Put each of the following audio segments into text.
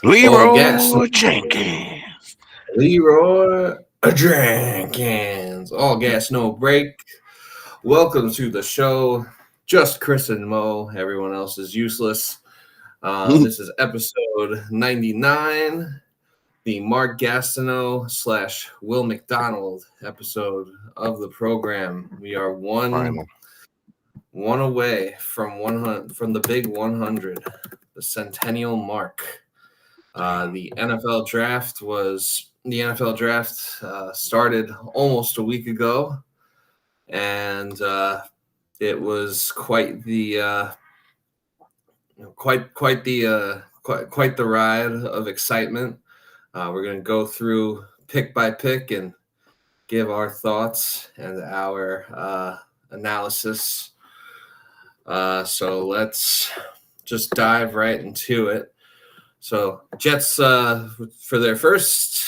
All gas, Leroy Jenkins. Leroy Jenkins. All gas, no break. Welcome to the show. Just Chris and Mo. Everyone else is useless. This is episode 99, the Mark Gastineau / Will McDonald episode of the program. We are one away from 100, from the big 100, the centennial mark. The NFL draft started almost a week ago, and it was quite the ride of excitement. We're going to go through pick by pick and give our thoughts and our analysis. So let's just dive right into it. So Jets for their first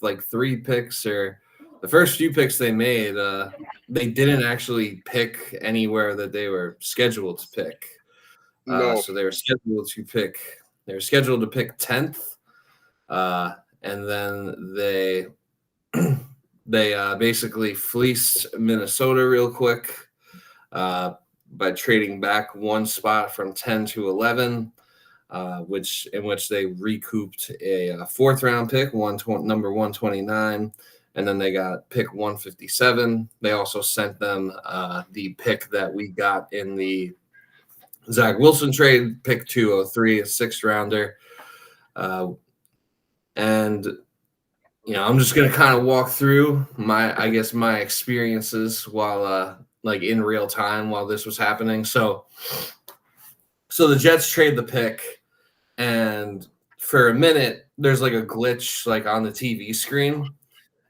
like three picks, or the first few picks they made, they didn't actually pick anywhere that they were scheduled to pick. So they were scheduled to pick 10th, and then they basically fleeced Minnesota real quick by trading back one spot from 10 to 11. In which they recouped a fourth round pick, number 129, and then they got pick 157. They also sent them the pick that we got in the Zach Wilson trade, pick 203, a sixth rounder. And I'm just gonna kind of walk through my experiences while in real time while this was happening. So the Jets trade the pick. And for a minute, there's like a glitch on the TV screen,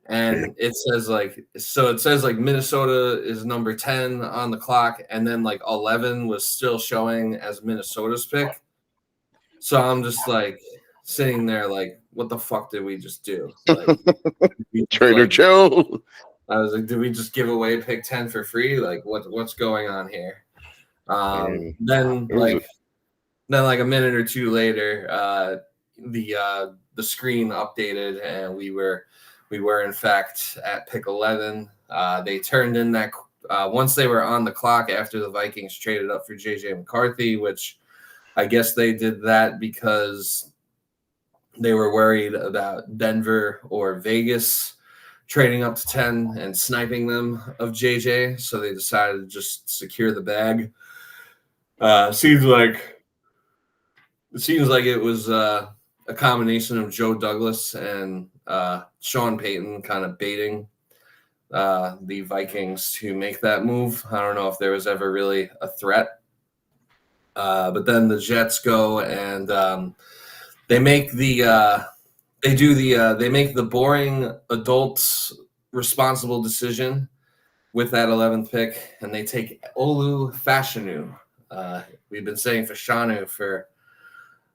and it says Minnesota is number 10 on the clock, and then 11 was still showing as Minnesota's pick. So I'm just sitting there what the fuck did we just do? Trader Joe. I was like, did we just give away pick 10 for free? What's going on here? Then a minute or two later, the screen updated, and we were in fact at pick 11. They turned in that once they were on the clock after the Vikings traded up for JJ McCarthy, which I guess they did that because they were worried about Denver or Vegas trading up to 10 and sniping them of JJ. So they decided to just secure the bag. It seems like it was a combination of Joe Douglas and Sean Payton kind of baiting the Vikings to make that move. I don't know if there was ever really a threat. But then the Jets go and they make the boring adults responsible decision with that 11th pick, and they take Olu Fashanu. We've been saying Fashanu for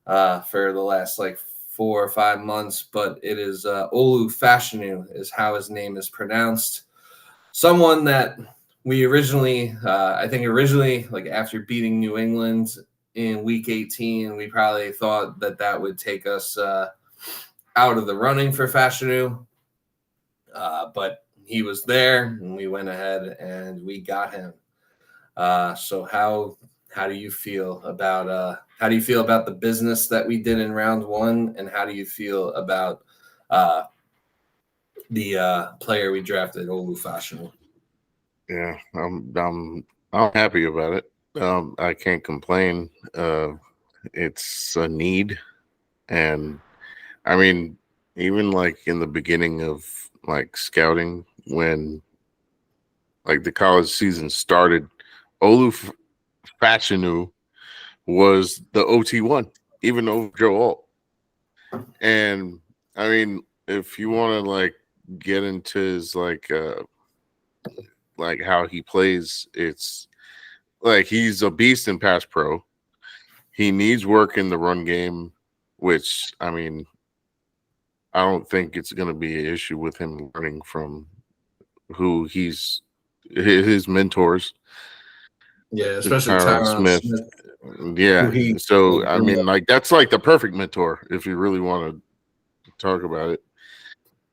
the last 4 or 5 months, but it is Olu Fashanu is how his name is pronounced. Someone that we originally after beating New England in Week 18, we probably thought that would take us out of the running for Fashanu, but he was there, and we went ahead and we got him. So how do you feel about the business that we did in round one, and how do you feel about the player we drafted, Olu Fashanu? Yeah, I'm happy about it. I can't complain. It's a need, and I mean, even in the beginning of scouting, when the college season started, Olu Fashanu was the OT1, even over Joe Alt. And I mean, if you want to get into his how he plays, it's he's a beast in pass pro. He needs work in the run game, which I mean, I don't think it's going to be an issue with him learning from who his mentors. Yeah, especially Tyron Smith. Yeah. he So like, I grew mean, up. like that's like the perfect mentor if you really want to talk about it.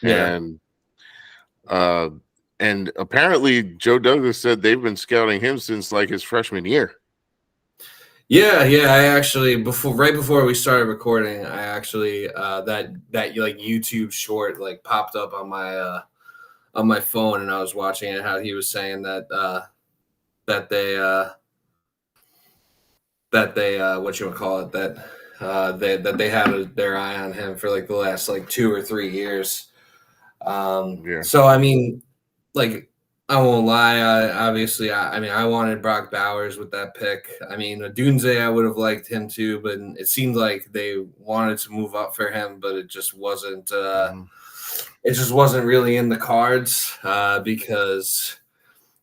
Yeah. And uh and apparently Joe Douglas said they've been scouting him since like his freshman year. Yeah, yeah. I actually right before we started recording, I actually that like YouTube short like popped up on my phone, and I was watching it. How he was saying that they what you would call it they had their eye on him for like the last like 2 or 3 years. Yeah. So I mean, like, I won't lie. I mean, I wanted Brock Bowers with that pick. I mean, Dunze, I would have liked him too, but it seemed like they wanted to move up for him, but it just wasn't. Mhm. It just wasn't really in the cards because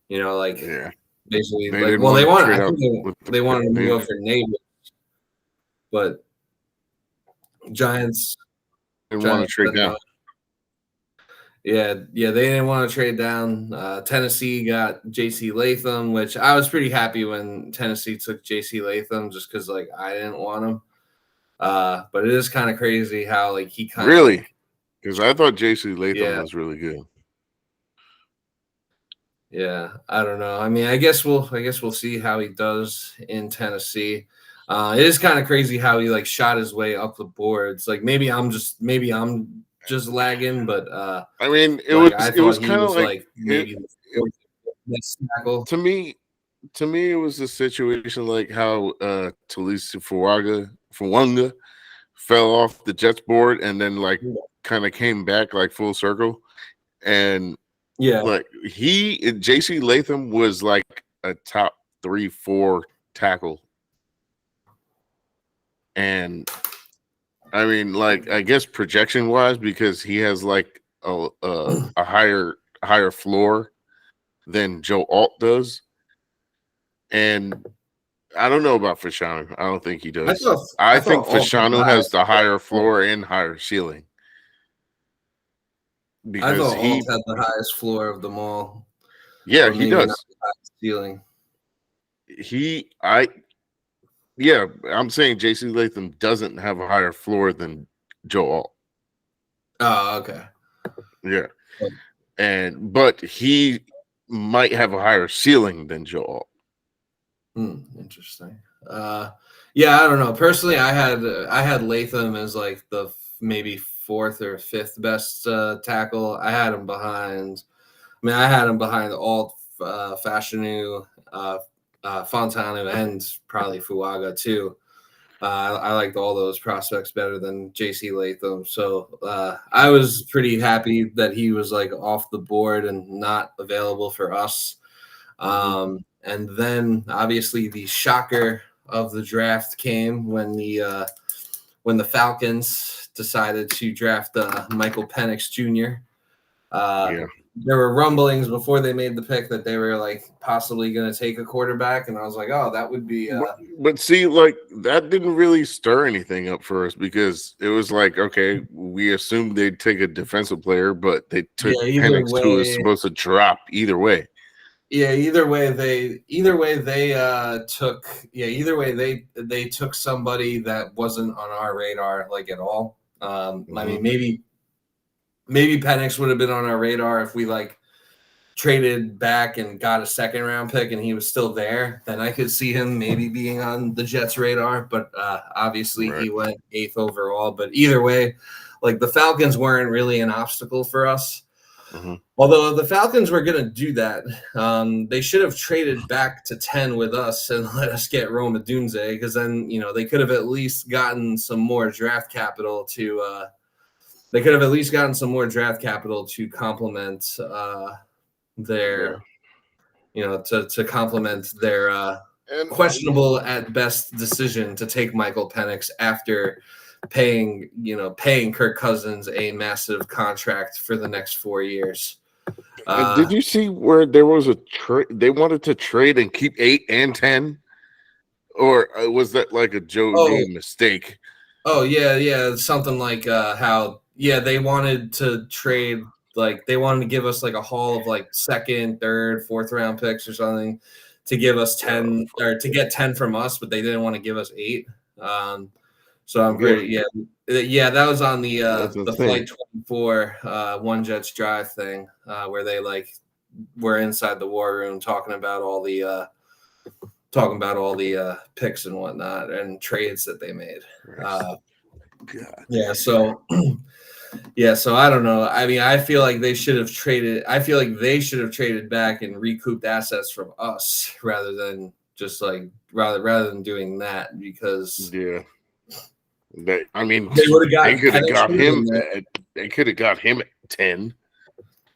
like Yeah. basically They like didn't well want they to want trade I up think with the they pick. wanted him to go for Nate, but Giants Didn't want to Giants trade said no. down. Yeah, yeah, they didn't want to trade down. Tennessee got J.C. Latham, which I was pretty happy when Tennessee took J.C. Latham, just because like I didn't want him. But it is kind of crazy how like he kind of Really? like Because I thought JC Latham yeah, was really good. yeah. I don't know. I mean, I guess we'll see how he does in Tennessee. It is kind of crazy how he like shot his way up the boards. Like maybe I'm just lagging, but I mean, it like was I it was thought he kind of was like like it, maybe the it fourth best tackle. to me it was a situation like how Talisa Fuanga fell off the Jets board and then like kind of came back like full circle. And Yeah. like JC Latham was like a top 3-4 tackle. And I mean, like, I guess projection wise, because he has like a higher floor than Joe Alt does. And I don't know about Fashanu. I don't think he does. I I thought think Alt had the Fashanu has highest the higher floor. floor and higher ceiling I because thought Alt had the highest floor of them all, yeah, but he maybe not does. the highest ceiling. He, I, yeah, I'm saying JC Latham doesn't have a higher floor than Joe Alt. Oh, okay. Yeah. But he might have a higher ceiling than Joe Alt. Interesting. Yeah, I don't know. Personally, I had Latham as like the maybe fourth or fifth best tackle. I had him behind. I mean, I had him behind Alt, Fashanu, Fontanu, and probably Fuaga too. I liked all those prospects better than J.C. Latham. So I was pretty happy that he was like off the board and not available for us. And then obviously the shocker of the draft came when the Falcons decided to draft Michael Penix Jr. Yeah. There were rumblings before they made the pick that they were like possibly going to take a quarterback, and I was like, oh, that would be. But see, like that didn't really stir anything up for us because it was like, okay, we assumed they'd take a defensive player, but they took Penix, who was supposed to drop either way. Yeah, either way they took somebody that wasn't on our radar like at all. I mean, maybe Penix would have been on our radar if we like traded back and got a second round pick and he was still there. Then I could see him maybe being on the Jets' radar. But obviously he went 8th overall. But either way, like the Falcons weren't really an obstacle for us. Although the Falcons were going to do that, they should have traded back to 10 with us and let us get Rome Odunze, because then they could have at least gotten some more draft capital to. They could have at least gotten some more draft capital to complement their, to complement their questionable at best decision to take Michael Penix after paying Kirk Cousins a massive contract for the next 4 years. Did you see where there was a trade? They wanted to trade and keep 8 and 10, or was that like a Joe D mistake? Oh yeah, something like how they wanted to trade, like they wanted to give us like a haul of like second, third, fourth round picks or something to give us 10 or to get 10 from us, but they didn't want to give us 8. So I'm pretty, yeah, that was on the Flight 24 One Jets Drive thing where they like were inside the war room talking about all the picks and whatnot and trades that they made. Yeah, so I don't know. I mean, I feel like they should have traded. I feel like they should have traded back and recouped assets from us rather than just like rather than doing that because they would have got. They could have got him. They could have got him at 10.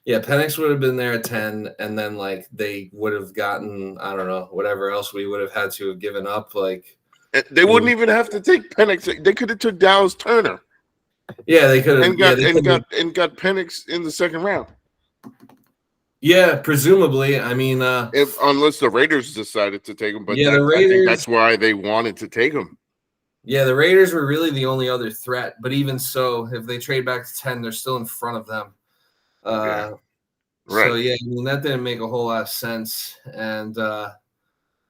Yeah, Penix would have been there at 10, and then like they would have gotten, I don't know, whatever else we would have had to have given up. Like they wouldn't even have to take Penix. They could have took Dallas Turner. Yeah, they could have and got Penix in the second round. Yeah, presumably. I mean, unless the Raiders decided to take him, but the Raiders, I think that's why they wanted to take him. Yeah, the Raiders were really the only other threat, but even so, if they trade back to 10, they're still in front of them. Right. So yeah, I mean, that didn't make a whole lot of sense. And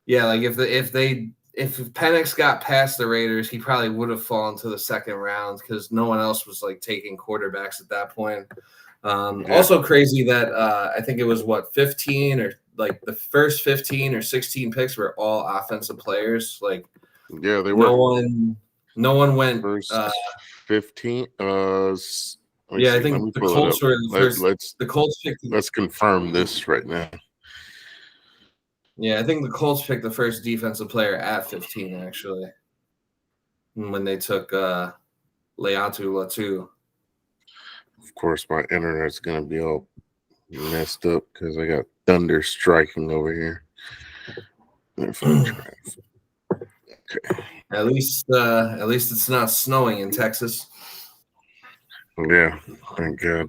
yeah, like if Penix got past the Raiders, he probably would have fallen to the second round because no one else was like taking quarterbacks at that point. Also crazy that I think it was 15 or like the first 15 or 16 picks were all offensive players. Like they were. No one went first 15. I think the Colts were the first. The Colts picked. Let's confirm this right now. Yeah, I think the Colts picked the first defensive player at 15, actually, when they took Laiatu Latu. Of course, my internet's going to be all messed up because I got thunder striking over here. Okay. At least it's not snowing in Texas. Yeah, thank God.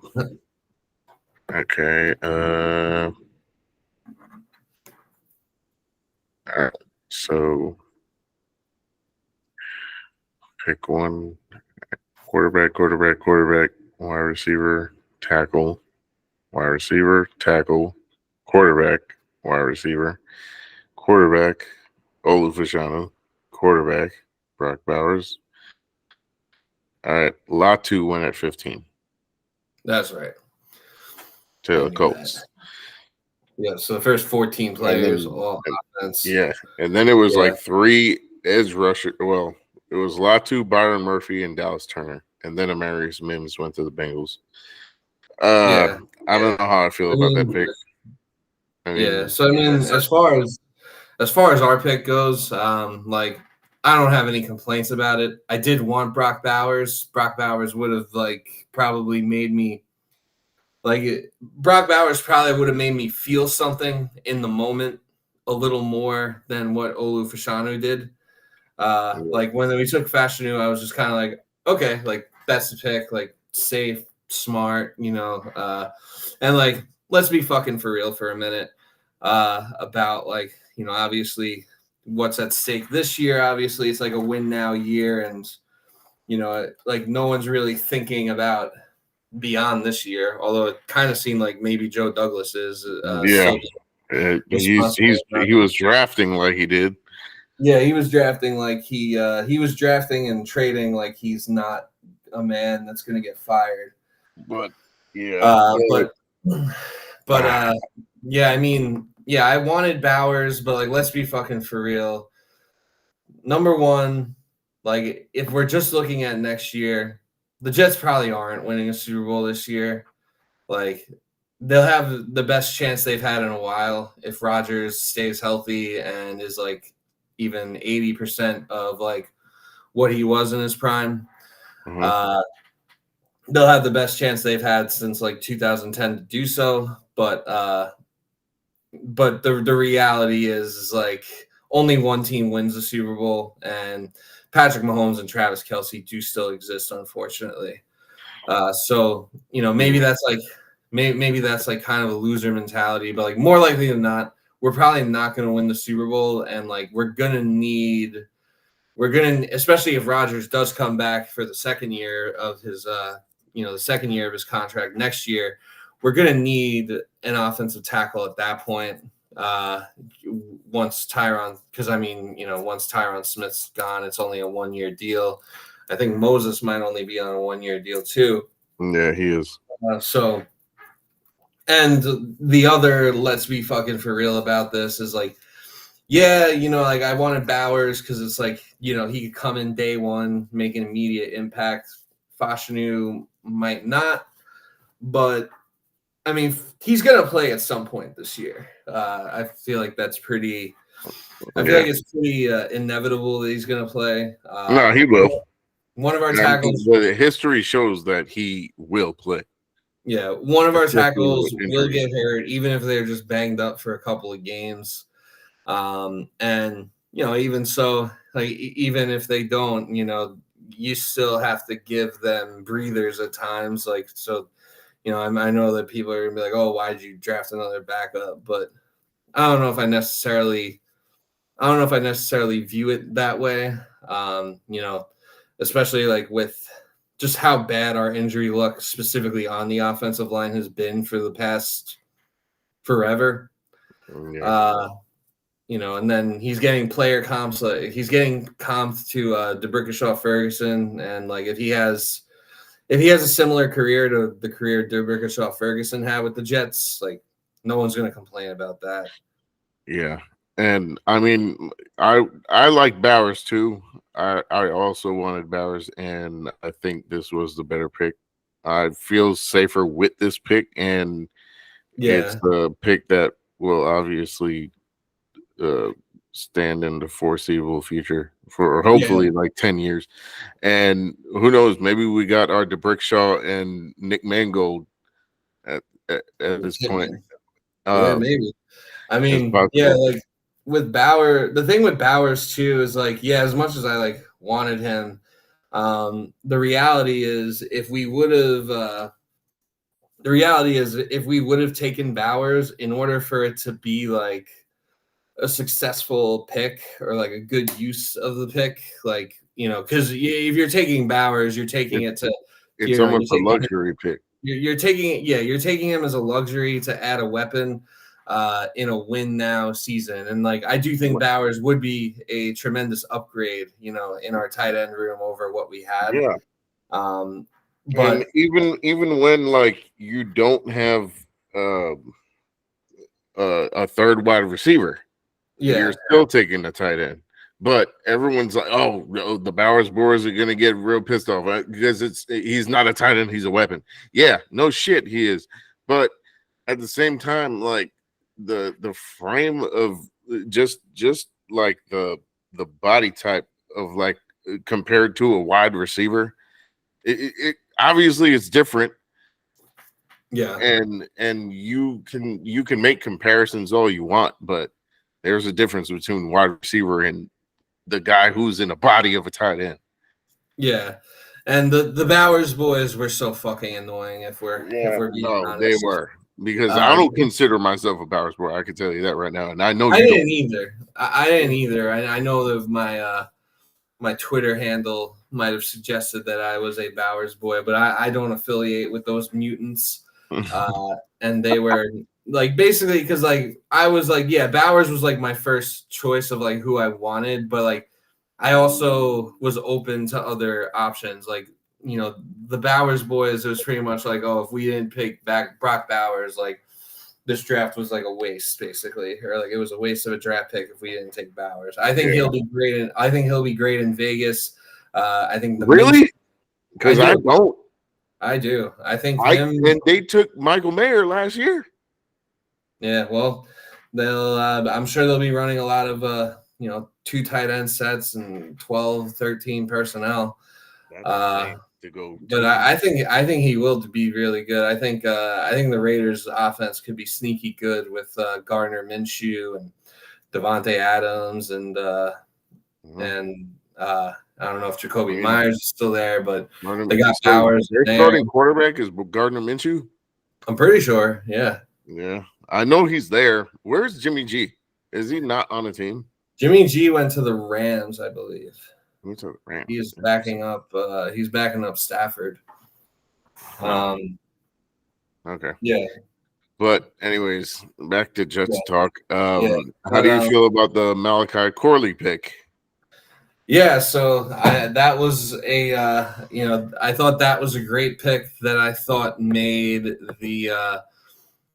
Okay. All right. So pick one: quarterback, wide receiver, tackle, quarterback, wide receiver, quarterback, Olu Fashanu, quarterback, Brock Bowers. All right, Latu went at 15. That's right. To the Colts. Yeah, so the first 14 players, all offense. Yeah, and then it was like 3 edge rusher. Well, it was Latu, Byron Murphy, and Dallas Turner, and then Amarius Mims went to the Bengals. I don't know how I feel about that pick. So I mean, as far as our pick goes, like I don't have any complaints about it. I did want Brock Bowers. Brock Bowers would have probably made me Brock Bowers probably would have made me feel something in the moment a little more than what Olu Fashanu did. Like when we took Fashanu, I was just kind of like, okay, like that's the pick, like safe, smart, and like let's be fucking for real for a minute about obviously what's at stake this year. Obviously, it's like a win now year, and like no one's really thinking about beyond this year. Although it kind of seemed like maybe Joe Douglas is. He was drafting like he did. Yeah, he was drafting like he was drafting and trading like he's not a man that's going to get fired. But I mean, yeah, I wanted Bowers, but like let's be fucking for real. Number one, like if we're just looking at next year, the Jets probably aren't winning a Super Bowl this year. Like they'll have the best chance they've had in a while if Rodgers stays healthy and is like even 80% of like what he was in his prime. Mm-hmm. They'll have the best chance they've had since like 2010 to do so. But the reality is like only one team wins the Super Bowl, and Patrick Mahomes and Travis Kelce do still exist, unfortunately. So maybe that's like maybe that's like kind of a loser mentality, but like more likely than not, we're probably not going to win the Super Bowl, and like we're gonna especially if Rodgers does come back for the second year of his the second year of his contract next year, we're gonna need an offensive tackle at that point. once Tyron, because once Tyron Smith's gone, it's only a 1-year deal. I think Moses might only be on a 1-year deal too. Yeah, he is. So, and the other, let's be fucking for real about this, is like, yeah, like I wanted Bowers because it's like, he could come in day one, make an immediate impact. Fashanu might not, but I mean, he's going to play at some point this year. I feel like that's pretty. I feel like it's pretty inevitable that he's going to play. No, he will. One of our tackles. The history shows that he will play. Yeah, one of our tackles will get hurt, even if they're just banged up for a couple of games. And even so, like even if they don't, you still have to give them breathers at times. Like so. I know that people are gonna be like, "Oh, why did you draft another backup?" But I don't know if I necessarily view it that way. Especially like with just how bad our injury luck, specifically on the offensive line, has been for the past forever. Yeah. And then he's getting player comps. He's getting comped to DeBrickashaw Ferguson, and like if he has a similar career to the career DeBrickashaw Ferguson had with the Jets, like no one's going to complain about that. Yeah. And I mean, I like Bowers too. I also wanted Bowers, and I think this was the better pick. I feel safer with this pick, and it's the pick that will obviously stand in the foreseeable future for hopefully like 10 years. And who knows, maybe we got our DeBrickashaw and Nick Mangold at this point. Maybe. I mean, like with Bauer, the thing with Bowers too is like, as much as I like wanted him, the reality is if we would have taken Bowers, in order for it to be like a successful pick or like a good use of the pick, like because if you're taking Bowers, you're taking it's almost a luxury pick. You're taking him as a luxury to add a weapon in a win now season, and like I do think Bowers would be a tremendous upgrade, in our tight end room over what we had. Yeah. But and even when like you don't have a third wide receiver. You're still taking the tight end, but everyone's like, "Oh, the Bowers boys are gonna get real pissed off because he's not a tight end, he's a weapon." Yeah, no shit, he is. But at the same time, like the frame of just like the body type of like compared to a wide receiver, it obviously it's different. Yeah, and you can make comparisons all you want, but there's a difference between wide receiver and the guy who's in the body of a tight end. Yeah, and the Bowers boys were so fucking annoying. If we're being honest, they were, because I don't consider myself a Bowers boy. I can tell you that right now, and I know I didn't either. I didn't either. I know that my Twitter handle might have suggested that I was a Bowers boy, but I don't affiliate with those mutants. And they were like basically because like I was like, Bowers was like my first choice of like who I wanted, but like I also was open to other options. Like, the Bowers boys, it was pretty much like, oh, if we didn't pick back Brock Bowers, like this draft was like a waste, basically, or like it was a waste of a draft pick if we didn't take Bowers. I think he'll be great. I think he'll be great in Vegas. I think really, because I don't. I do. I think and they took Michael Mayer last year. Yeah, well, they'll. I'm sure they'll be running a lot of 2 tight end sets and 12, 13 personnel. To go, but I think he will be really good. I think the Raiders' offense could be sneaky good with Gardner Minshew and Devontae Adams and I don't know if Jacoby Myers is still there, but they got Bowers. Their starting quarterback is Gardner Minshew. I'm pretty sure. Yeah. Yeah, I know he's there. Where's Jimmy G? Is he not on the team? Jimmy G went to the Rams, I believe. He is backing up. He's backing up Stafford. Okay. Yeah. But anyways, back to Jets Yeah. talk. Yeah. How do you feel about the Malachi Corley pick? Yeah, so that was I thought that was a great pick that I thought made the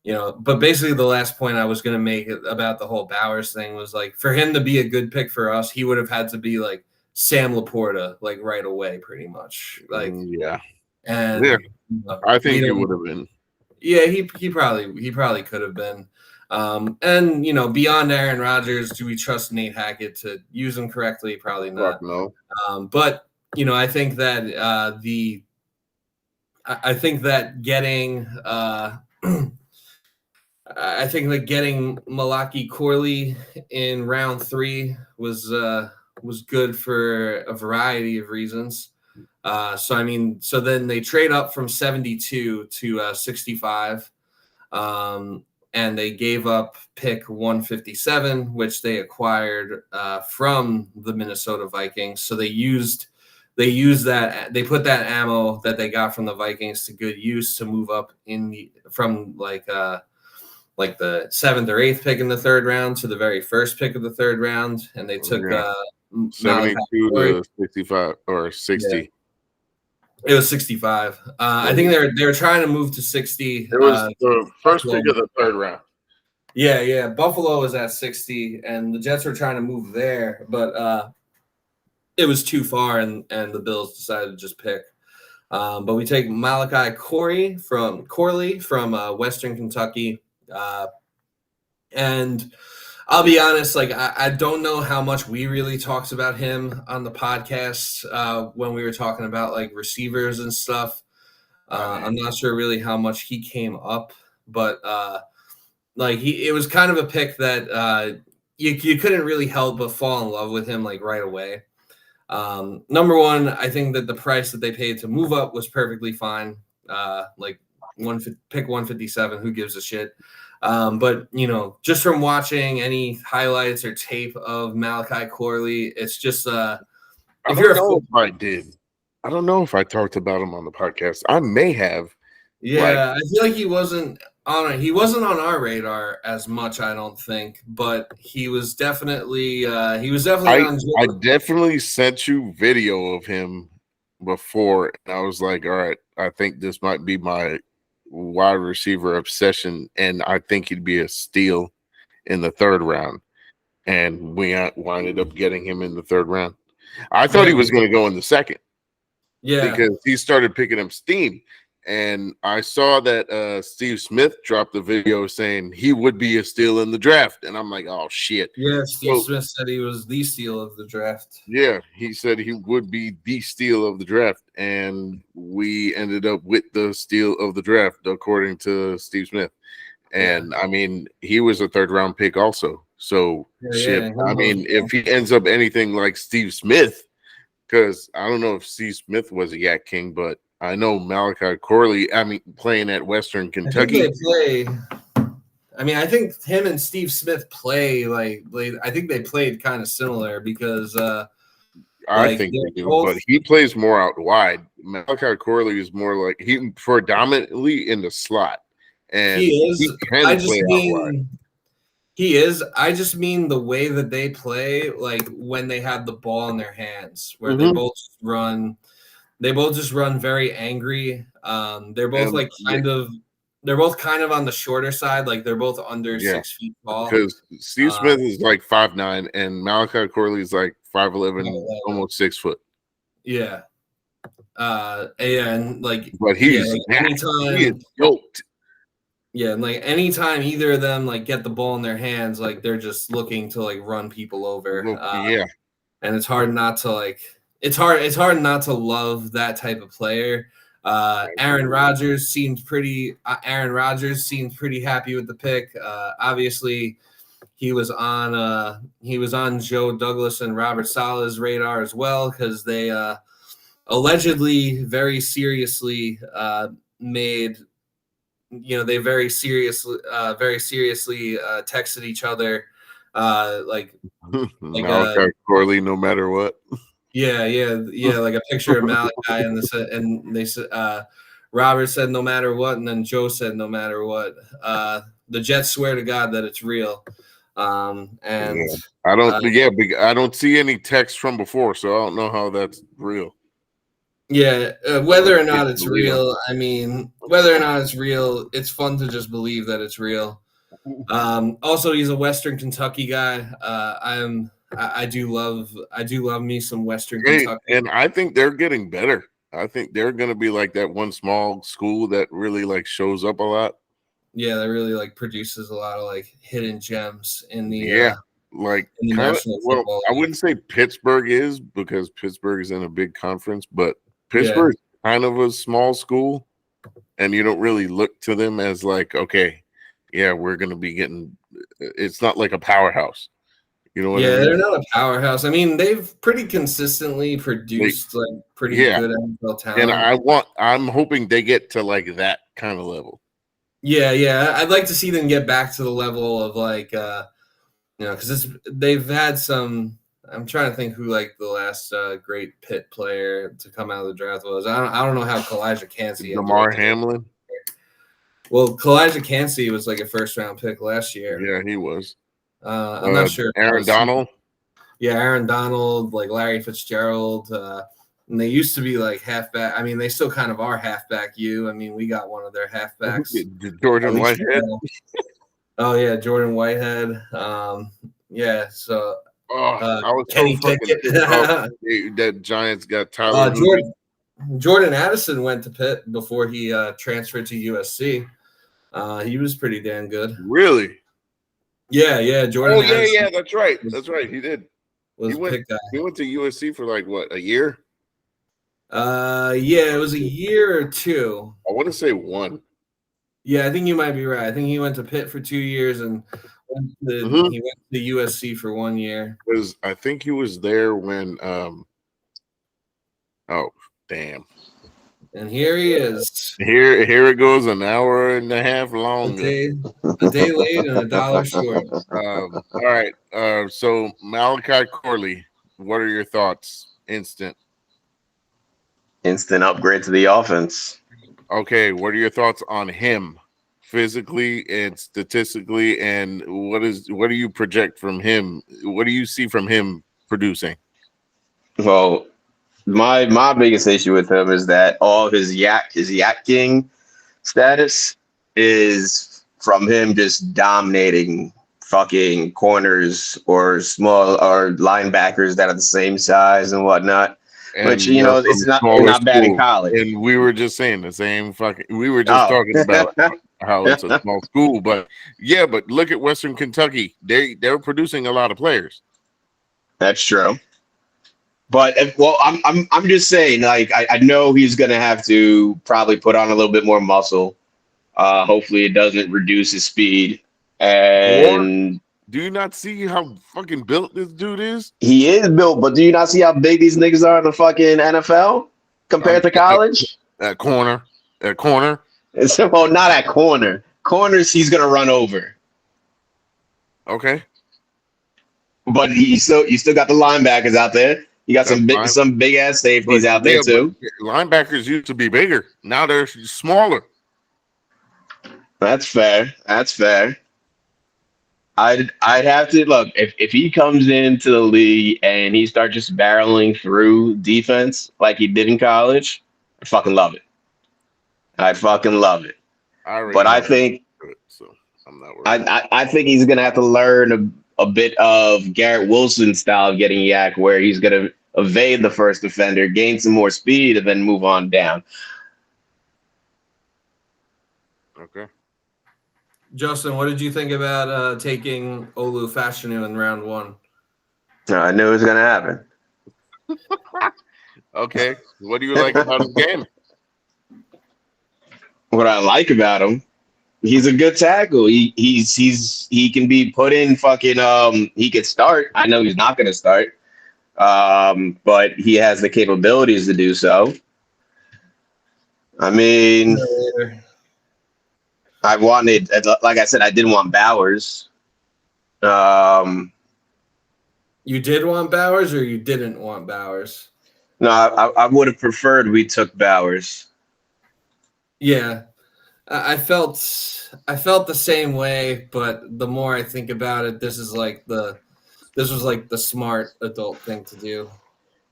but basically the last point I was going to make about the whole Bowers thing was like for him to be a good pick for us, he would have had to be like Sam Laporta like right away, pretty much. Like, Yeah, and yeah, I think we he don't- would have been. Yeah, he probably could have been. And beyond Aaron Rodgers, do we trust Nate Hackett to use him correctly? Probably not. Fuck no. But I think that I think that getting I think that getting Malaki Corley in round 3 was good for a variety of reasons. So then they trade up from 72 to 65. And they gave up pick 157, which they acquired from the Minnesota Vikings. So they used that, they put that ammo that they got from the Vikings to good use to move up from like the 7th or 8th pick in the 3rd round to the very first pick of the 3rd round, and they took 72 to 65 or 60. Yeah. It was 65. I think they were trying to move to 60. It was the first pick of the 3rd round. Yeah. Buffalo was at 60, and the Jets were trying to move there, but it was too far, and the Bills decided to just pick. But we take Malachi Corley from Western Kentucky, and I'll be honest, like I don't know how much we really talked about him on the podcast when we were talking about like receivers and stuff. I'm not sure really how much he came up, but it was kind of a pick that you couldn't really help but fall in love with him like right away. Number one, I think that the price that they paid to move up was perfectly fine. Pick 157, who gives a shit? But just from watching any highlights or tape of Malachi Corley, it's just I don't know if I talked about him on the podcast. I may have. Yeah, I feel like he wasn't on our radar as much, I don't think, but he was definitely on. I definitely sent you video of him before, and I was like, all right, I think this might be my wide receiver obsession, and I think he'd be a steal in the 3rd round. And we winded up getting him in the 3rd round. I thought he was going to go in the 2nd. Yeah, because he started picking up steam. And I saw that Steve Smith dropped the video saying he would be a steal in the draft. And I'm like, oh, shit. Yeah, Steve Smith said he was the steal of the draft. Yeah, he said he would be the steal of the draft. And we ended up with the steal of the draft, according to Steve Smith. And, I mean, he was a 3rd round pick also. So, if he ends up anything like Steve Smith, because I don't know if Steve Smith was a Yak King, but I know Malachi Corley, playing at Western Kentucky. I think him and Steve Smith play I think they played kind of similar because I think they do, but he plays more out wide. Malachi Corley is more like he predominantly in the slot, and he can play out wide. He is. I just mean the way that they play, like when they have the ball in their hands, where they both just run very angry. They're both they're both kind of on the shorter side, like they're both under 6 feet tall. Because Steve Smith is like 5'9", and Malachi Corley is like 5'11", almost 6 foot. Yeah. And like, but he's anytime he is yoked. Yeah, and like anytime either of them like get the ball in their hands, like they're just looking to like run people over. And it's hard not to it's hard not to love that type of player. Aaron Rodgers seemed pretty happy with the pick. Obviously, he was on Joe Douglas and Robert Saleh's radar as well because they allegedly very seriously they very seriously texted each other like Corley no matter what. Yeah, like a picture of Malachi and they said Robert said no matter what, and then Joe said no matter what. The Jets swear to God that it's real. And yeah. I don't see any text from before, so I don't know how that's real. Whether or not it's real, I mean, whether or not it's real, it's fun to just believe that it's real. Also, he's a Western Kentucky guy. I do love me some Western Kentucky, and I think they're getting better. I think they're going to be like that one small school that really like shows up a lot. Yeah, that really like produces a lot of like hidden gems in the like in the National Football I League. wouldn't say Pittsburgh is because Pittsburgh is in a big conference, but Pittsburgh is kind of a small school, and you don't really look to them as like, okay, yeah, we're going to be getting. It's not like a powerhouse. You know what I mean? They're not a powerhouse. I mean, they've pretty consistently produced like pretty good NFL talent. And I'm hoping they get to like that kind of level. Yeah. I'd like to see them get back to the level of like, because they've had some. I'm trying to think who like the last great Pitt player to come out of the draft was. I don't know how Kalijah Kancey. Damar Hamlin. Well, Kalijah Kancey was like a first-round pick last year. Yeah, he was. I'm not sure. Aaron Donald. Yeah, Aaron Donald, like Larry Fitzgerald. And they used to be like halfback. I mean, they still kind of are halfback. I mean, we got one of their halfbacks. Jordan Whitehead. Oh yeah, Jordan Whitehead. So. I was Kenny so fucking that Giants got Tyler. Jordan Addison went to Pitt before he transferred to USC. He was pretty damn good. Really? Yeah. Jordan. Yeah. That's right. He did. He went to USC for like what, a year? It was a year or two. I want to say one. Yeah, I think you might be right. I think he went to Pitt for 2 years and he went to USC for 1 year. Because I think he was there when oh damn. And here he is. Here it goes, an hour and a half longer. A day late and $1 short. All right. So Malachi Corley, what are your thoughts? Instant upgrade to the offense. Okay, what are your thoughts on him physically and statistically, and what do you project from him? What do you see from him producing? Well, my biggest issue with him is that all his yak king status is from him just dominating fucking corners or small or linebackers that are the same size and whatnot. And which it's not bad in college. And we were just saying the same fucking. We were just talking about how it's a small school, but look at Western Kentucky. They're producing a lot of players. That's true. But I'm just saying, like I know he's gonna have to probably put on a little bit more muscle. Hopefully, it doesn't reduce his speed. And do you not see how fucking built this dude is? He is built, but do you not see how big these niggas are in the fucking NFL compared to college? At corner. So, well, not at corner. Corners, he's gonna run over. Okay. But you still got the linebackers out there. You got some big ass safeties out there too. Linebackers used to be bigger. Now they're smaller. That's fair. I'd have to look if he comes into the league and he starts just barreling through defense like he did in college. I fucking love it. I think so I'm not worried. I think he's gonna have to learn a bit of Garrett Wilson's style of getting yak, where he's gonna evade the first defender, gain some more speed, and then move on down. Okay. Justin, what did you think about taking Olu Fashanu in round 1? I knew it was going to happen. Okay. What do you like about his game? What I like about him, he's a good tackle. He can be put in fucking he could start. I know he's not going to start. But he has the capabilities to do so. I mean, I wanted, like I said, I didn't want Bowers. You did want Bowers, or you didn't want Bowers? No, I would have preferred we took Bowers. Yeah, I felt the same way, but the more I think about it, this was like the smart adult thing to do.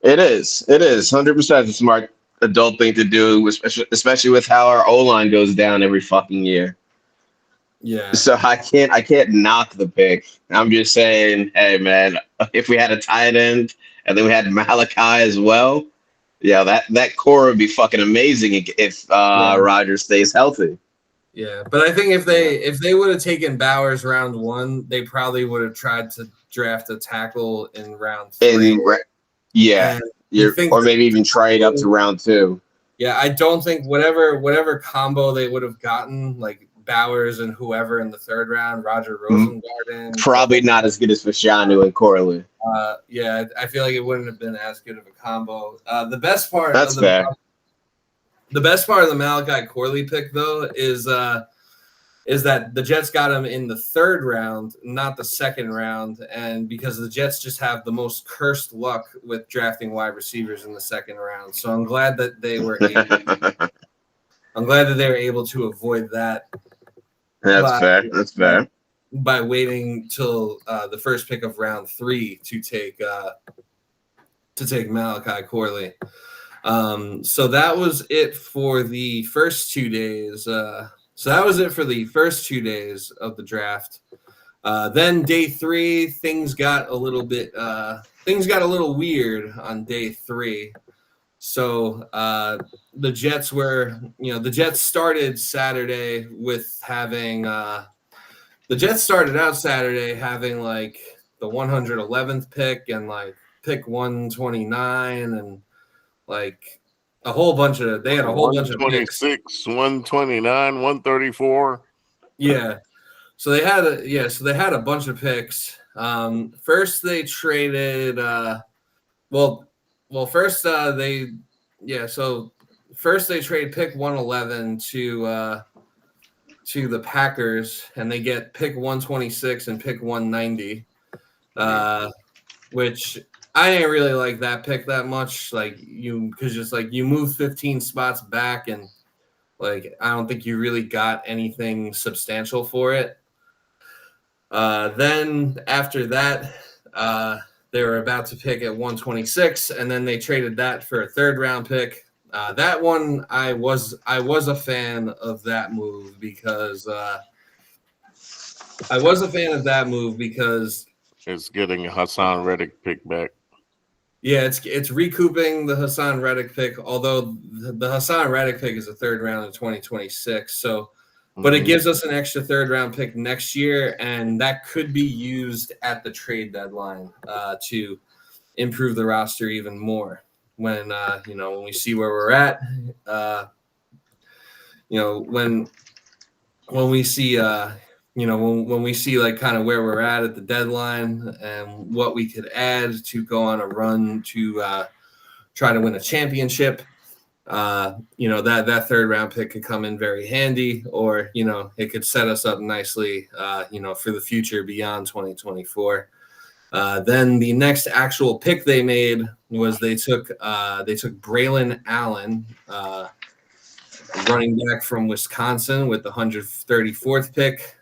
It is. It is 100% a smart adult thing to do, especially with how our O line goes down every fucking year. Yeah, So I can't knock the pick. I'm just saying, hey man, if we had a tight end and then we had Malachi as well, yeah, that core would be fucking amazing if yeah, Rodgers stays healthy. yeah. But I think if they would have taken Bowers round 1, they probably would have tried to draft a tackle in round 3. Yeah, And I think or maybe even trade up to round 2. yeah, I don't think whatever combo they would have gotten, like Bowers and whoever in the 3rd round, Roger Rosengarten, Probably not as good as Fashanu and Corley. Yeah, I feel like it wouldn't have been as good of a combo. The best part That's fair. The best part of the Malachi Corley pick, though, is that the Jets got him in the 3rd round, not the 2nd round, and because the Jets just have the most cursed luck with drafting wide receivers in the 2nd round. So I'm glad that they were able to avoid that. That's fair. That's fair. By waiting till the first pick of round 3 to take Malachi Corley. So that was it for the first 2 days. So that was it for the first 2 days of the draft. Then day 3, things got a little weird on day 3. So the Jets started Saturday with having the Jets started out Saturday having like the 111th pick and like pick 129 and like a whole bunch of picks. 126, 129, 134. Yeah. So they had a bunch of picks. First they traded first they trade pick 111 to the Packers, and they get pick 126 and pick 190, which I didn't really like that pick that much. Because you move 15 spots back, and like I don't think you really got anything substantial for it. Then after that, they were about to pick at 126, and then they traded that for a 3rd round pick. That one, I was a fan of that move because it's getting a Hassan Reddick pick back. Yeah, it's recouping the Hassan Reddick pick, although the Hassan Reddick pick is a 3rd round in 2026. So, but it gives us an extra 3rd round pick next year, and that could be used at the trade deadline to improve the roster even more. When when we see where we're at, when we see when we see like kind of where we're at the deadline and what we could add to go on a run to try to win a championship, that 3rd round pick could come in very handy, or it could set us up nicely for the future beyond 2024. Then the next actual pick they made was they took Braylon Allen, running back from Wisconsin, with the 134th pick.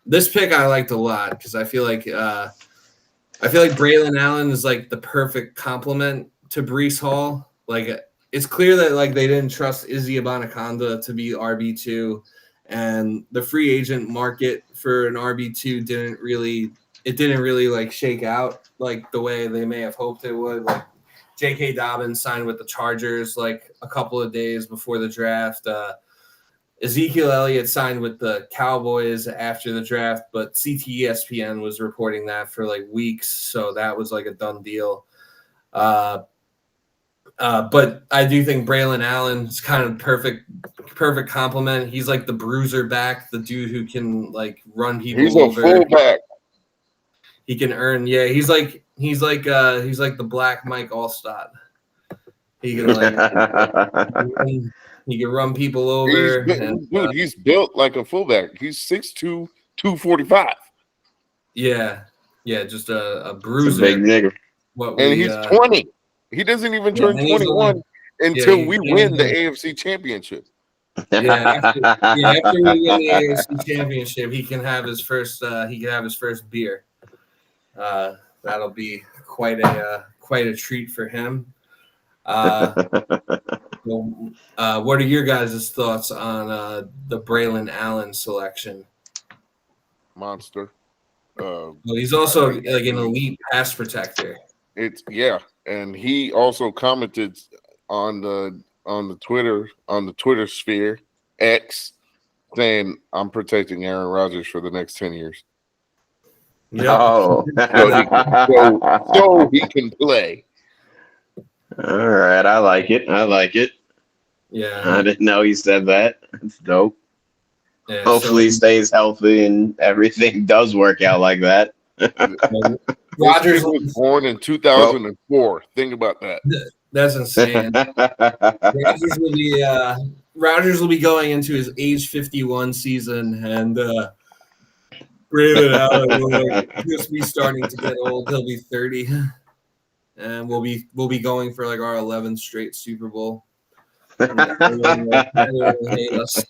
This pick I liked a lot because I feel like Braylon Allen is like the perfect complement to Breece Hall. Like it's clear that like they didn't trust Izzy Abanikanda to be RB2, and the free agent market for an RB2 didn't really like shake out like the way they may have hoped it would. Like J.K. Dobbins signed with the Chargers like a couple of days before the draft. Ezekiel Elliott signed with the Cowboys after the draft, but CTESPN was reporting that for like weeks, so that was like a done deal. But I do think Braylon Allen is kind of perfect complement. He's like the bruiser back, the dude who can like run people over. He's a fullback. He can earn, yeah. He's like the Black Mike Allstott. He can he can run people over. He's built like a fullback. He's 6'2", 245. Yeah, just a bruiser. It's a big nigga. And he's 20. He doesn't even turn 21 until we win the AFC Championship. After we win the AFC Championship, he can have his first. He can have his first beer. That'll be quite a treat for him. What are your guys' thoughts on the Braylon Allen selection? Monster. Well, he's also like an elite pass protector. And he also commented on the Twitter sphere X saying, "I'm protecting Aaron Rodgers for the next 10 years." No. So he can play. All right, I like it. Yeah, I didn't know he said that. It's dope. yeah, Hopefully he stays healthy and everything does work out like that. Rodgers was born in 2004. Think about that. That's insane. Rodgers will be going into his age 51 season, and Braylon Allen will just be starting to get old. He'll be 30, and we'll be going for like our 11th straight Super Bowl. Hate us.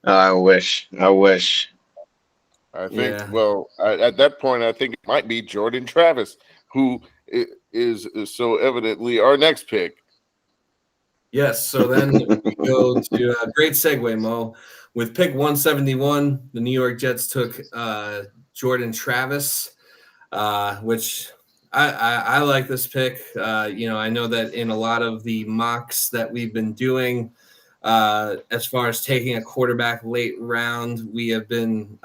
I wish. I think, at that point, I think it might be Jordan Travis, who is so evidently our next pick. Yes, so then we go to a great segue, Mo. With pick 171, the New York Jets took Jordan Travis, which I like this pick. I know that in a lot of the mocks that we've been doing, as far as taking a quarterback late round, we have been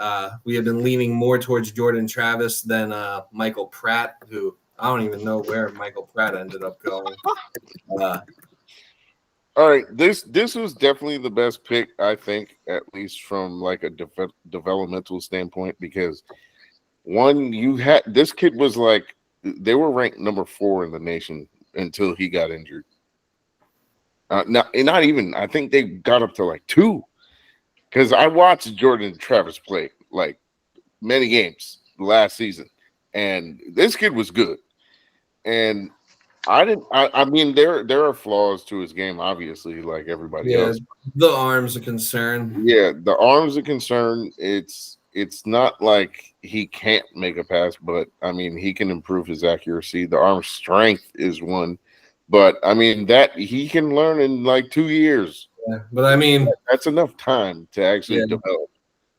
leaning more towards Jordan Travis than Michael Pratt, who I don't even know where Michael Pratt ended up going. All right, this was definitely the best pick, I think, at least from like a developmental standpoint, because this kid was like, they were ranked number 4 in the nation until he got injured. Not even. I think they got up to like 2, because I watched Jordan Travis play like many games last season, and this kid was good. And I mean, there are flaws to his game, obviously, like everybody else. The arm's a concern. Yeah, the arm's a concern. It's not like he can't make a pass, but I mean, he can improve his accuracy. The arm strength is one. But I mean, that he can learn in like 2 years. Yeah, but I mean, that's enough time to actually develop.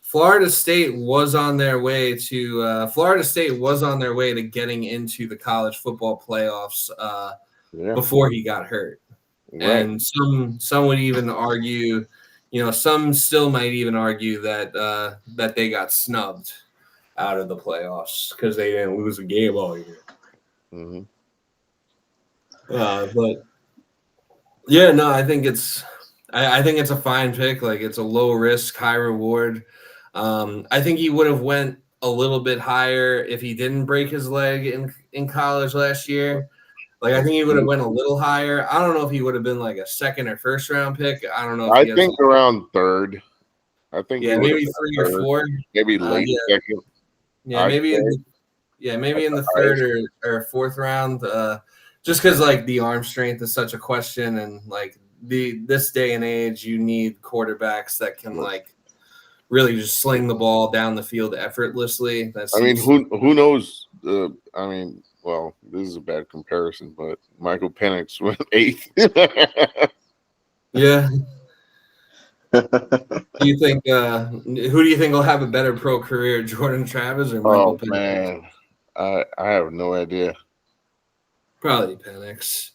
Florida State was on their way to getting into the college football playoffs before he got hurt. Right. And some would even argue, some still might even argue that they got snubbed out of the playoffs because they didn't lose a game all year. Mm-hmm. But yeah, no, I think it's a fine pick. Like, it's a low risk, high reward. I think he would have went a little bit higher if he didn't break his leg in college last year. Like, I think he would have went a little higher. I don't know if he would have been like a second or first round pick. I don't know. I think around third. I think maybe 3 or 4. Maybe late second. Yeah, maybe in the third or fourth round. Just because like the arm strength is such a question, and like this day and age, you need quarterbacks that can like really just sling the ball down the field effortlessly. Who knows? Well, this is a bad comparison, but Michael Penix went 8th. Yeah. Do you think? Who do you think will have a better pro career, Jordan Travis or Michael Penix? Man, I have no idea. Probably Penix.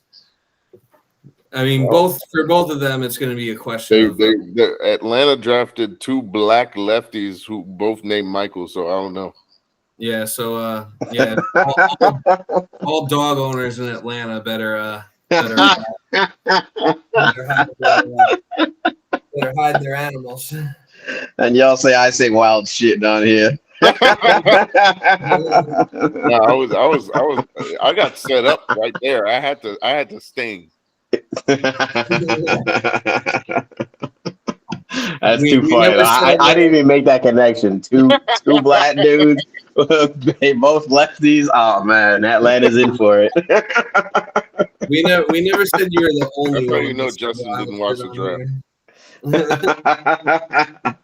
I mean, for both of them, it's going to be a question. Atlanta drafted 2 black lefties who both named Michael, so I don't know. Yeah, so all dog owners in Atlanta better hide their animals. And y'all I say wild shit down here. No, I got set up right there. I had to sting. That's too funny. I didn't even make that connection. Two black dudes, they both lefties. Oh man, Atlanta's in for it. We never said you were the only That's how one. you know with Justin Wild didn't watch the on draft. there.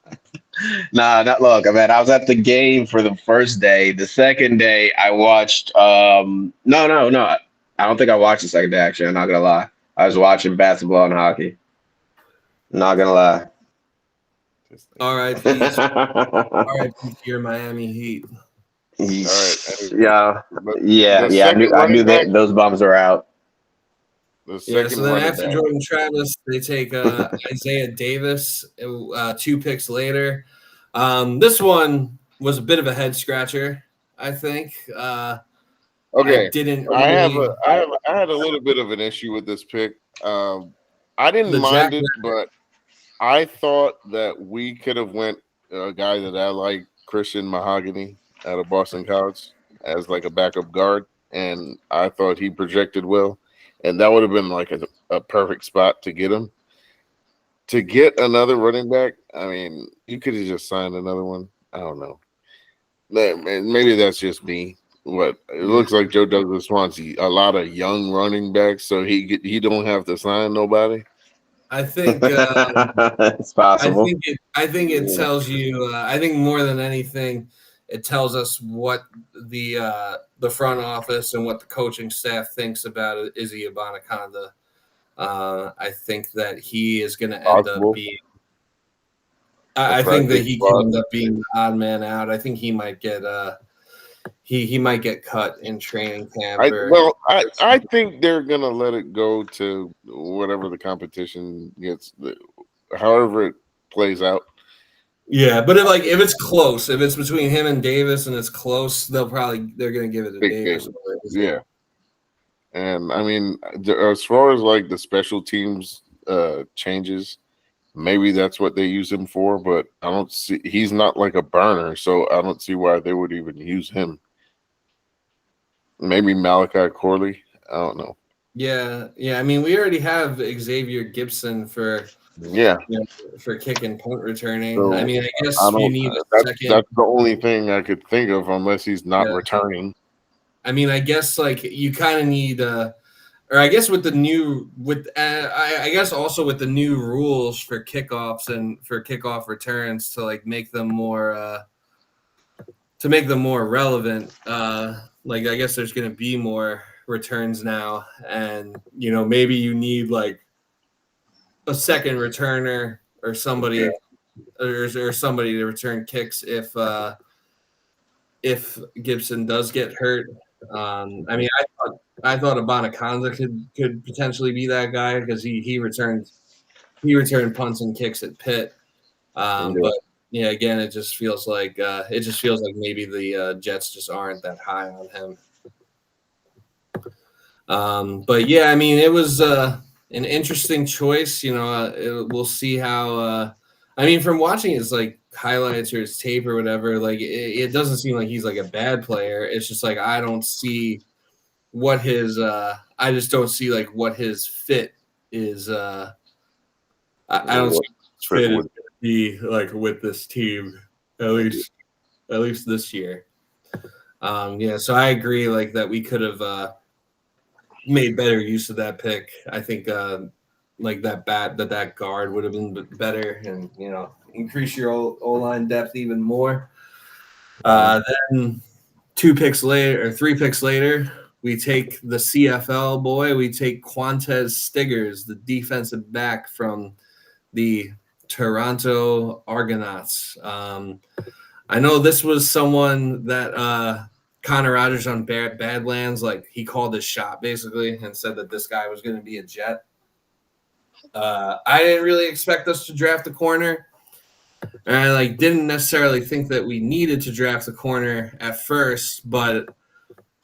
Nah, not look. I mean, I was at the game for the first day. The second day, I watched. No. I don't think I watched the second day. Actually, I'm not gonna lie. I was watching basketball and hockey. Not gonna lie. R.I.P. R.I.P. to your Miami Heat. All right. Yeah, But yeah. the I second knew running back, that those bums are out. the Yeah, second so then running after back. Jordan Travis, they take Isaiah Davis 2 picks later. This one was a bit of a head scratcher, I think. Okay, I didn't I really had a little bit of an issue with this pick. I didn't the mind Jack it, but I thought that we could have went a guy that I like, Christian Mahogany, out of Boston College, as like a backup guard, and I thought he projected well, and that would have been like a perfect spot to get him. To get another running back, I mean, you could have just signed another one. I don't know. Maybe that's just me. What it looks like Joe Douglas wants a lot of young running backs, so he don't have to sign nobody. I think It's possible. I think it Yeah. tells you. I think more than anything, it tells us what the front office and what the coaching staff thinks about Izzy Abanikanda. I think that he is going to end up Possible. being. I think that practice he squad. can end up being the odd man out. I think he might get he might get cut in training camp. I think they're gonna let it go to whatever the competition gets, however it plays out. Yeah, but if it's close, if it's between him and Davis and it's close, they're gonna give it to Big Davis. Davis. Yeah, and I mean, as far as like the special teams changes, maybe that's what they use him for. But I don't see he's not like a burner, so I don't see why they would even use him. Maybe Malachi Corley. I don't know. Yeah. I mean, we already have Xavier Gibson for kick and punt returning. So, I mean, I guess I you don't. need a second. That's the only thing I could think of, unless he's not returning. I mean, I guess like you kind of need, or I guess with the new I guess also with the new rules for kickoffs and for kickoff returns to like make them more relevant. Like I guess there's going to be more returns now, and maybe you need like a second returner or somebody or somebody to return kicks if Gibson does get hurt. I mean, I thought Abanikanda could potentially be that guy because he returned punts and kicks at Pitt. But yeah, again, it just feels like maybe the Jets just aren't that high on him. But yeah, I mean, it was an interesting choice. We'll see how. I mean, from watching his like highlights or his tape or whatever, like it doesn't seem like he's like a bad player. It's just like I don't see what his. I just don't see like what his fit is. I don't see what his fit is going to be like with this team, at least this year. So I agree, like that we could have made better use of that pick. I think like that guard would have been better, and increase your O-line depth even more. Then 3 picks later, we take the CFL boy. We take Quantez Stiggers, the defensive back from the Toronto Argonauts. I know this was someone that Connor Rogers on Badlands, like he called his shot basically and said that this guy was going to be a Jet. I didn't really expect us to draft a corner. And I didn't necessarily think that we needed to draft a corner at first, but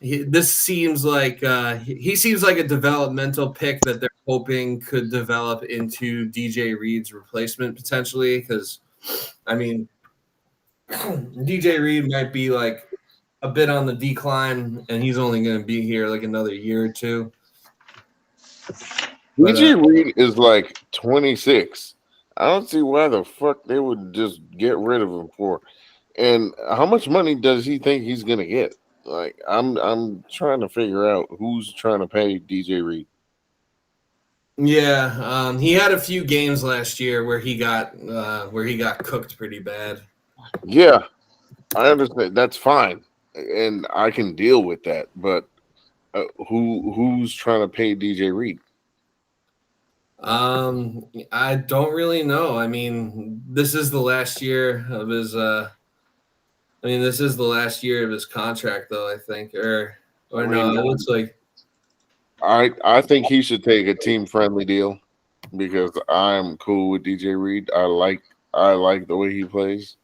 this seems like he seems like a developmental pick that they're hoping could develop into DJ Reed's replacement potentially. Because I mean, DJ Reed might be like a bit on the decline, and he's only going to be here like another year or two. DJ Reed is like 26. I don't see why the fuck they would just get rid of him for. And how much money does he think he's gonna get? Like, I'm trying to figure out who's trying to pay DJ Reed. Yeah, he had a few games last year where he got cooked pretty bad. Yeah, I understand. That's fine, and I can deal with that. But who's trying to pay DJ Reed? I don't really know. I mean, this is the last year of his. This is the last year of his contract, though. I think, or I no, mean, it looks like. I think he should take a team friendly deal because I'm cool with DJ Reed. I like the way he plays,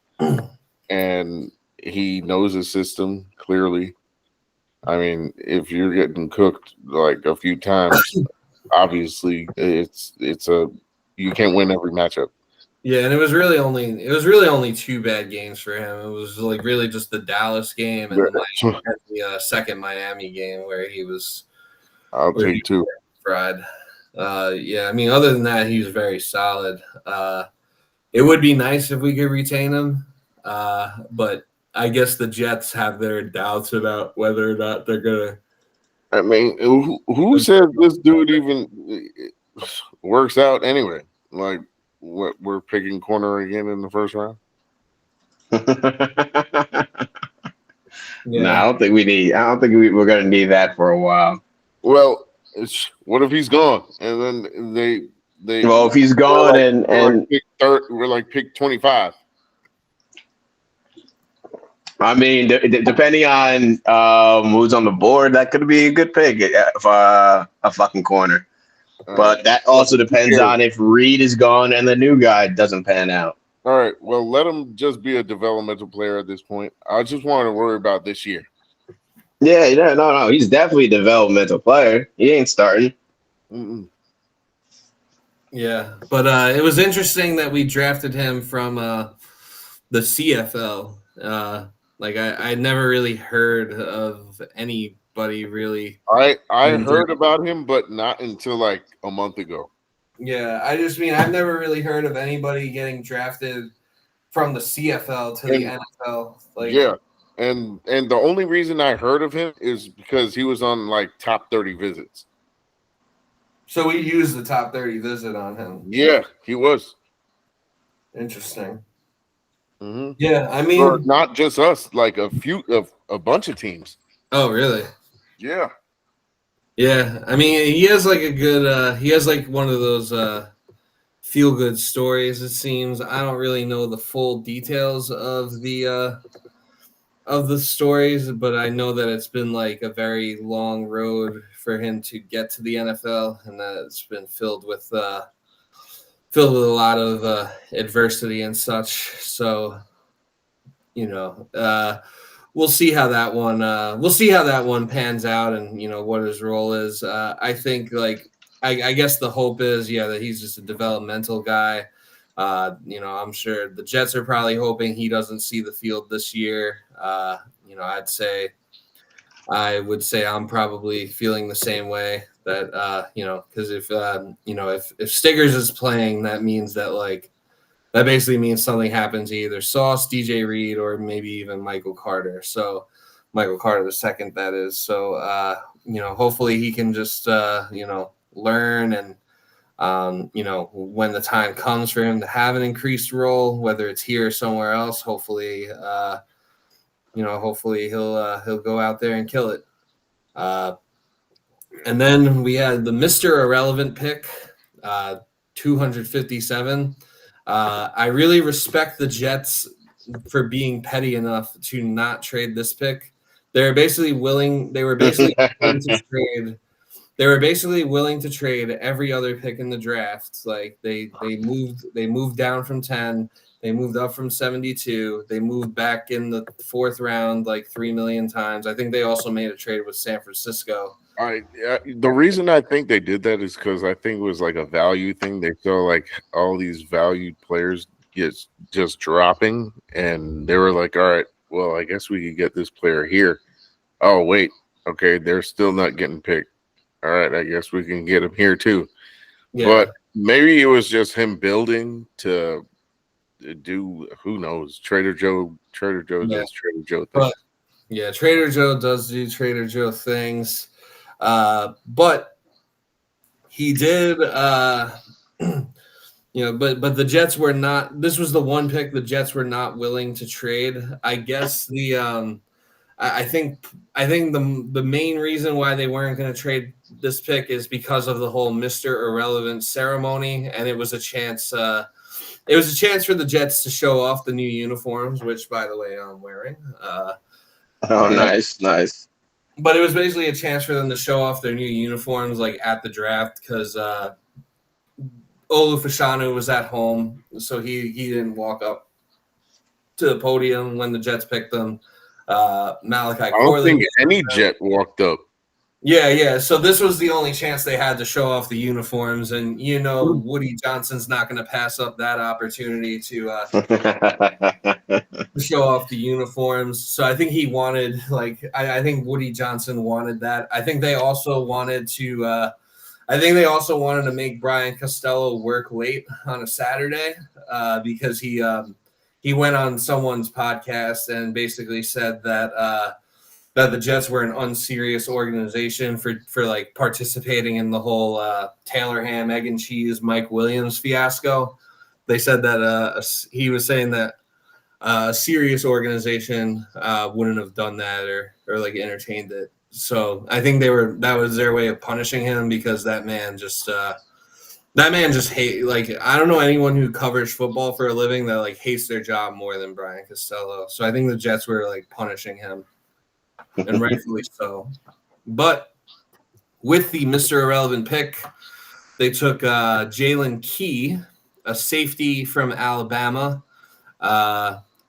and he knows his system clearly. I mean, if you're getting cooked like a few times, obviously it's a you can't win every matchup. Yeah, and it was really only two bad games for him. It was like really just the Dallas game and the second Miami game where he was I'll where he take two. was fried. Yeah, I mean, other than that, he was very solid. It would be nice if we could retain him, but I guess the Jets have their doubts about whether or not they're gonna. I mean, who says this dude even works out anyway? Like, what we're picking corner again in the first round? No, I don't think we need. I don't think we're gonna need that for a while. Well, what if he's gone and then they Well, if he's gone we're like pick 25. I mean, depending on who's on the board, that could be a good pick for a fucking corner. But that also depends on if Reed is gone and the new guy doesn't pan out. All right. Well, let him just be a developmental player at this point. I just want to worry about this year. Yeah, no. He's definitely a developmental player. He ain't starting. Mm-mm. Yeah, but it was interesting that we drafted him from the CFL. I never really heard of anybody really. I heard about him, but not until like a month ago. Yeah, I've never really heard of anybody getting drafted from the CFL to the NFL. Yeah, and the only reason I heard of him is because he was on like top 30 visits. So we used the top 30 visit on him. Yeah, he was. Interesting. Mm-hmm. Yeah, I mean, not just us, like a bunch of teams. Oh, really? Yeah. Yeah, I mean, he has like a good. He has like one of those feel good stories. It seems. I don't really know the full details of the stories, but I know that it's been like a very long road for him to get to the NFL, and that it's been filled with a lot of adversity and such. So, we'll see how that one pans out, and what his role is. I think I guess the hope is that he's just a developmental guy. I'm sure the Jets are probably hoping he doesn't see the field this year. I would say I'm probably feeling the same way that because if Stiggers is playing, that means that that basically means something happens to either Sauce, DJ Reed, or maybe even Michael Carter. So Michael Carter the second, that is. So hopefully he can just learn and when the time comes for him to have an increased role, whether it's here or somewhere else, hopefully he'll go out there and kill it. And then we had the Mr. Irrelevant pick, 257. I really respect the Jets for being petty enough to not trade this pick. They were basically willing to trade. They were basically willing to trade every other pick in the draft. Like they moved down from 10. They moved up from 72. They moved back in the fourth round like 3 million times. I think they also made a trade with San Francisco. The reason I think they did that is because I think it was like a value thing. They saw like all these valued players just dropping, and they were like, all right, well, I guess we could get this player here. Oh, wait. Okay, they're still not getting picked. All right, I guess we can get him here too. Yeah. But maybe it was just him building to do, who knows, Trader Joe does Trader Joe things. Trader Joe does do Trader Joe things. But he did. But the Jets were not. This was the one pick the Jets were not willing to trade. I guess I think the main reason why they weren't going to trade this pick is because of the whole Mr. Irrelevant ceremony, and it was a chance. It was a chance for the Jets to show off the new uniforms, which, by the way, I'm wearing. Nice. But it was basically a chance for them to show off their new uniforms, like at the draft, because Olu Fashanu was at home, so he didn't walk up to the podium when the Jets picked them. Malachi I don't think any Jet walked up. Yeah. So this was the only chance they had to show off the uniforms, and Woody Johnson's not going to pass up that opportunity to show off the uniforms. So I think he wanted, I think Woody Johnson wanted that. I think they also wanted to. I think they also wanted to make Brian Costello work late on a Saturday because he went on someone's podcast and basically said that the Jets were an unserious organization for like participating in the whole Taylor ham, egg and cheese, Mike Williams fiasco. They said that he was saying that a serious organization wouldn't have done that or like entertained it. So I think that was their way of punishing him because that man just hate, like, I don't know anyone who covers football for a living that like hates their job more than Brian Costello. So I think the Jets were like punishing him, and rightfully so. But with the Mr. Irrelevant pick, they took Jalen Key, a safety from Alabama.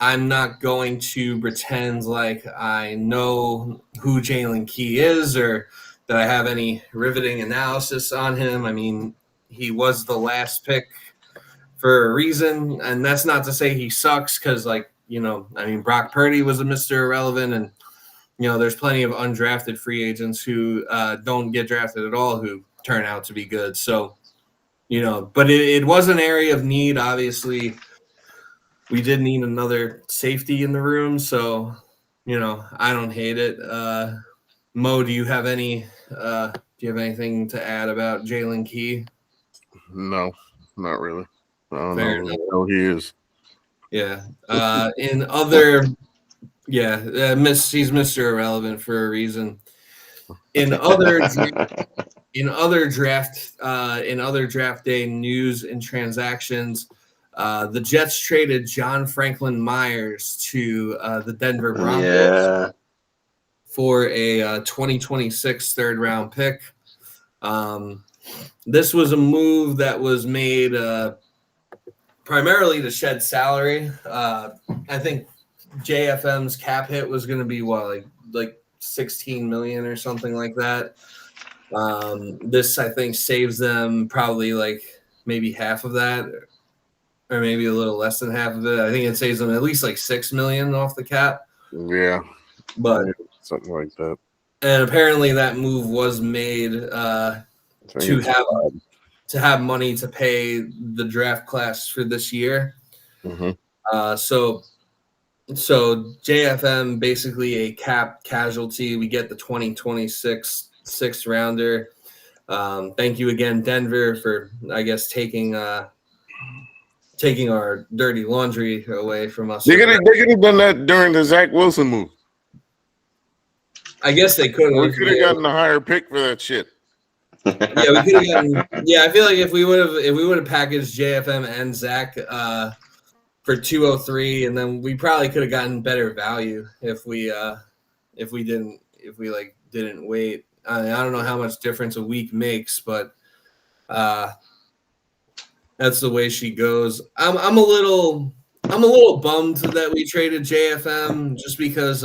I'm not going to pretend like I know who Jalen Key is or that I have any riveting analysis on him. I mean, he was the last pick for a reason, and that's not to say he sucks because, Brock Purdy was a Mr. Irrelevant, and, there's plenty of undrafted free agents who don't get drafted at all who turn out to be good. So, but it was an area of need, obviously. We did need another safety in the room, so I don't hate it. Mo, do you have anything to add about Jalen Key? No, not really. I don't Fair know who he is. Yeah. He's Mr. Irrelevant for a reason. In other draft day news and transactions. The Jets traded John Franklin Myers to the Denver Broncos for a 2026 third-round pick. This was a move that was made primarily to shed salary. I think JFM's cap hit was going to be like $16 million or something like that. This, I think, saves them probably like maybe half of that. Or maybe a little less than half of it. I think it saves them at least like $6 million off the cap. Yeah, but something like that. And apparently, that move was made to have money to pay the draft class for this year. Mm-hmm. So JFM basically a cap casualty. We get the 2026 sixth rounder. Thank you again, Denver, for I guess taking our dirty laundry away from us. They could have done that during the Zach Wilson move. I guess they could have. We could have gotten a higher pick for that shit. Yeah, we could have gotten. Yeah, I feel like if we would have packaged JFM and Zach for 203, and then we probably could have gotten better value if we didn't wait. I don't know how much difference a week makes, but that's the way she goes. I'm a little bummed that we traded JFM just because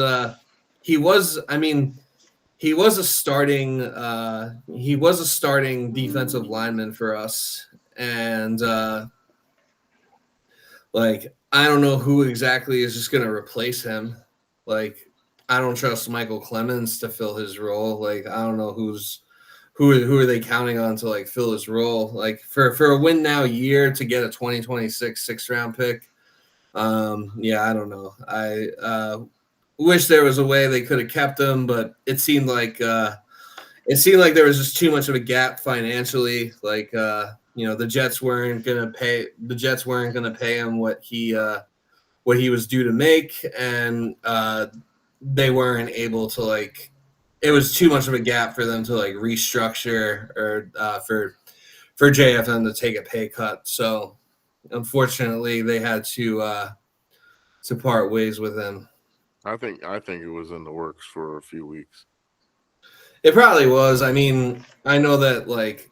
he was a starting defensive lineman for us, and I don't know who exactly is just gonna replace him. Like, I don't trust Michael Clemens to fill his role. Like, I don't know who are they counting on to fill his role? Like for a win now year to get a 2026 sixth round pick. Yeah, I don't know. I wish there was a way they could have kept him, but it seemed like it seemed like there was just too much of a gap financially. Like, the Jets weren't gonna pay him what he was due to make, and they weren't able to like. It was too much of a gap for them to like restructure or for JFM to take a pay cut. So unfortunately, they had to part ways with him. I think it was in the works for a few weeks. It probably was. I mean, I know that like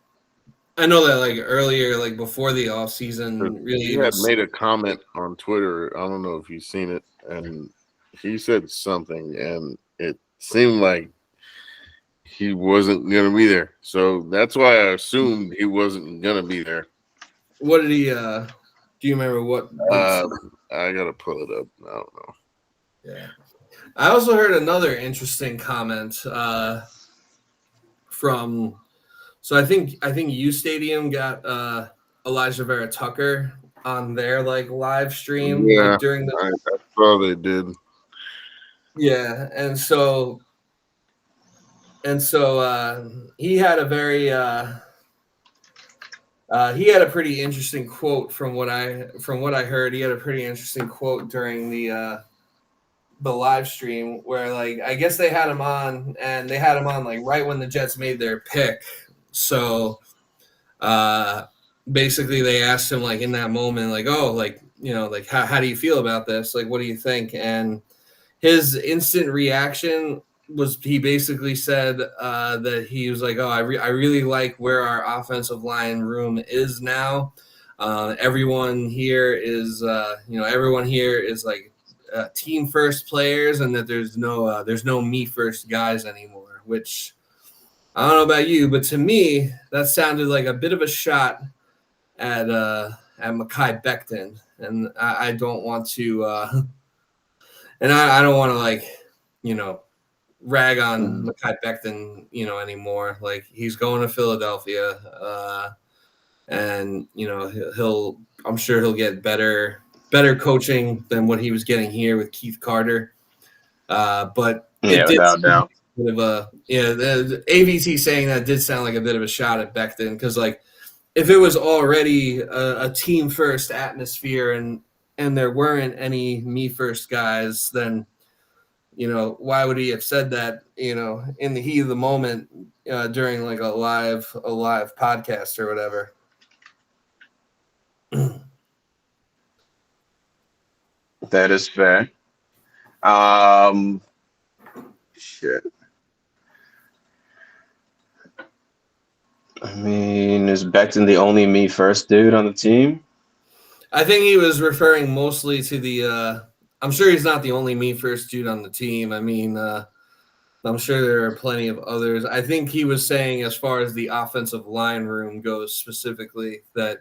earlier, like before the off season, really He had made a comment on Twitter. I don't know if you've seen it, and he said something, and it seemed like he wasn't going to be there. So that's why I assumed he wasn't going to be there. What did he? Do you remember what? I gotta pull it up. I don't know. Yeah. I also heard another interesting comment from. So I think U Stadium got Elijah Vera Tucker on their like live stream like, during the. I saw they did. Yeah, and so he had a very he had a pretty interesting quote from what I heard. He had a pretty interesting quote during the live stream where like I guess they had him on like right when the Jets made their pick. So basically they asked him like in that moment like, oh, like, like how do you feel about this? Like, what do you think? And his instant reaction was he basically said that he was like, oh, I really like where our offensive line room is now. Everyone here is like team first players, and that there's no me first guys anymore. Which I don't know about you, but to me that sounded like a bit of a shot at Mekhi Becton, and I don't want to, and I don't want to like, rag on Mekhi Becton, anymore. Like he's going to Philadelphia, and I'm sure he'll get better coaching than what he was getting here with Keith Carter. But without doubt. Bit of the AVT saying that did sound like a bit of a shot at Becton because like if it was already a team first atmosphere and there weren't any me first guys, then why would he have said that in the heat of the moment during like a live podcast or whatever. That is fair. Shit. I mean, is Becton the only me first dude on the team? I think he was referring mostly to the I'm sure he's not the only me first dude on the team. I mean, I'm sure there are plenty of others. I think he was saying as far as the offensive line room goes specifically that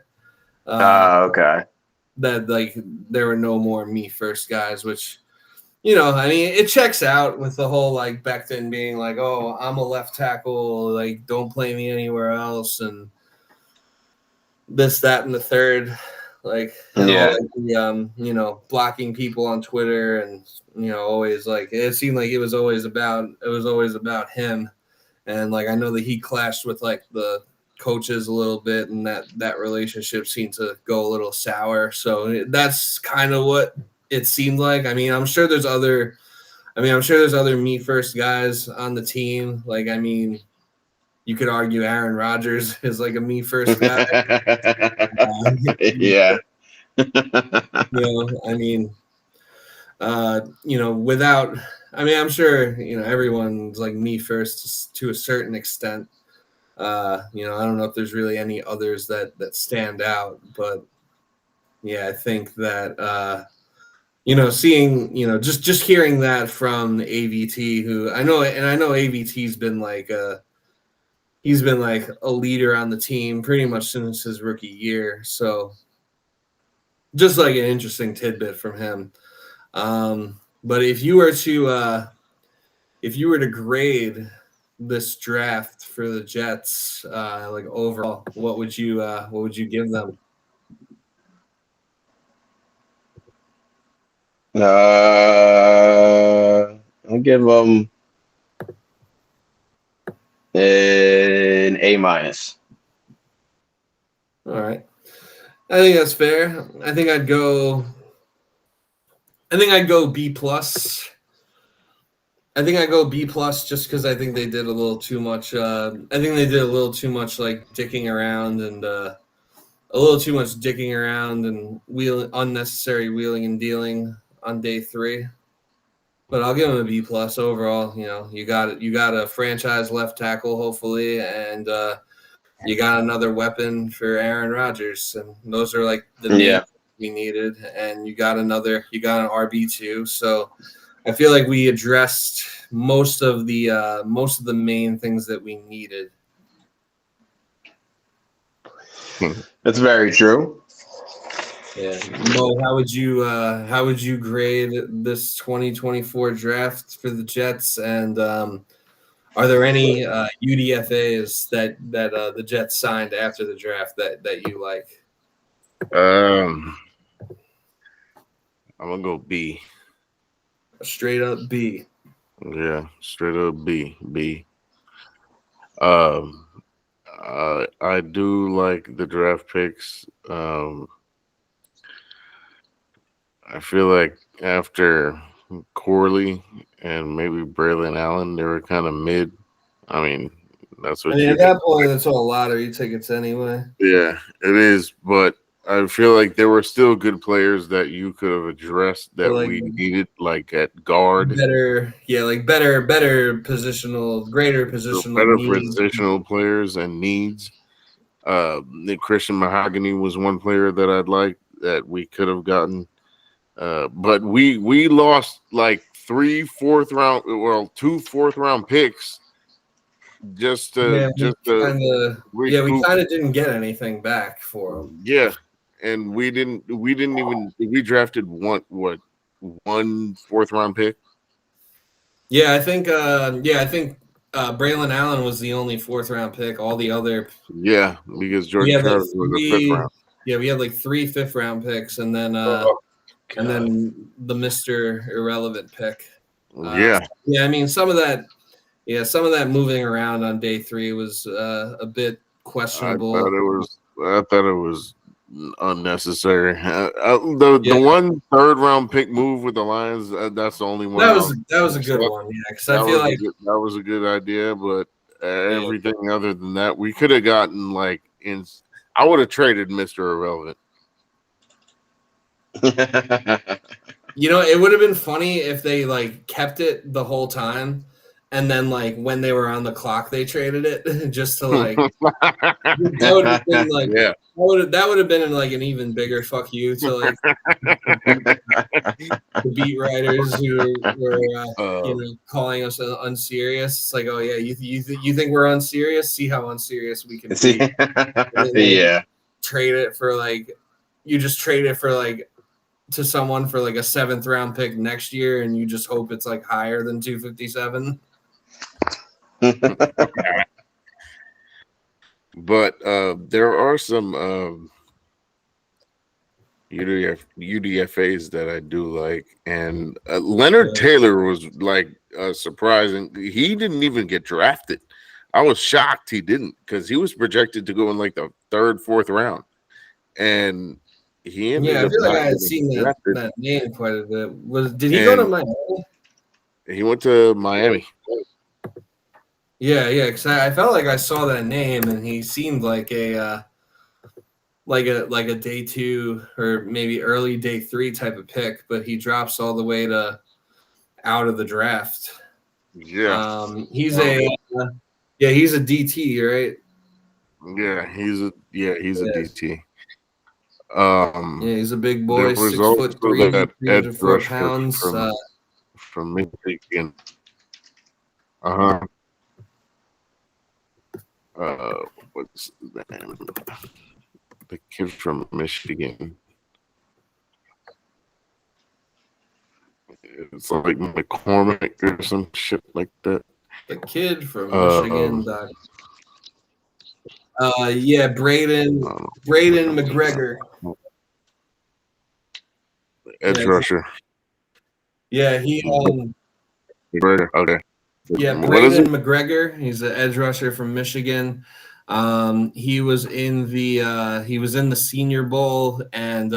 okay. That like there were no more me first guys, which I mean, it checks out with the whole like Becton being like, oh, I'm a left tackle, like don't play me anywhere else, and this, that, and the third, like blocking people on Twitter, and always like it seemed like it was always about him, and like I know that he clashed with like the coaches a little bit, and that relationship seemed to go a little sour. So that's kind of what it seemed like. I mean, I'm sure there's other me first guys on the team. Like, I mean, you could argue Aaron Rodgers is like a me first guy. Yeah. I mean, without, I mean, I'm sure, everyone's like me first to a certain extent. I don't know if there's really any others that stand out, but yeah, I think that, seeing, just hearing that from AVT, who I know AVT's been like, he's been like a leader on the team pretty much since his rookie year. So just like an interesting tidbit from him. But if you were to grade this draft for the Jets, like overall, what would you give them? I'll give them An A minus. All right. I think that's fair. I think I'd go B plus. I think I go B plus just because I think they did a little too much. I think they did a little too much like dicking around and unnecessary wheeling and dealing on day 3. But I'll give him a B plus overall. You know, you got a franchise left tackle hopefully, and you got another weapon for Aaron Rodgers, and those are like the main things we needed. And you got an RB2, so I feel like we addressed most of the main things that we needed. That's very true. Yeah, Mo, how would you grade this 2024 draft for the Jets? And are there any UDFAs that the Jets signed after the draft that you like? I'm gonna go B. A straight up B. Yeah, straight up B. I do like the draft picks. I feel like after Corley and maybe Braylon Allen, they were kind of mid. I mean, that's what at that point, it's all lottery tickets anyway. Yeah, it is. But I feel like there were still good players that you could have addressed that we needed, like at guard. Better positional, greater positional, better positional players and needs. Christian Mahogany was one player that I'd like that we could have gotten. But we lost like 2 4th round picks we kind of didn't get anything back for them. Yeah, and we drafted one 4th round pick. Yeah, I think Braylon Allen was the only 4th round pick. All the other because Jordan Travis was a 5th round. Yeah, we had like 3 5th round picks, and then the Mr. Irrelevant pick. I mean some of that moving around on day 3 was a bit questionable. I thought it was unnecessary. The one 3rd round pick move with the Lions, that's the only one. That was a good one. Yeah, because I feel like that was a good idea, but everything other than that, we could have gotten I would have traded Mr. Irrelevant. It would have been funny if they kept it the whole time, and then when they were on the clock they traded it just to that would have been that would have been an even bigger fuck you to the beat writers who were calling us unserious. It's like, oh yeah, you think we're unserious? See how unserious we can be. Trade it for you just trade it for to someone for a 7th round pick next year, and you just hope it's higher than 257. But there are some UDFAs that I do like, and Leonard Taylor was surprising. He didn't even get drafted. I was shocked he didn't, because he was projected to go in the 3rd, 4th round, and he ended up. I feel like I had seen that name quite a bit. Did he go to Miami? He went to Miami. Yeah, because I felt like I saw that name, and he seemed like a day 2 or maybe early day 3 type of pick, but he drops all the way to out of the draft. Yeah, he's a DT, right? Yeah, he's a DT. He's a big boy, 6'3", 304 pounds. From Michigan. What's the name? The kid from Michigan. It's like McCormick or some shit like that. The kid from Michigan. Braden McGregor. Edge rusher. Yeah, he. McGregor. Okay. Yeah, What is Braden it? McGregor. He's an edge rusher from Michigan. He was in the Senior Bowl, and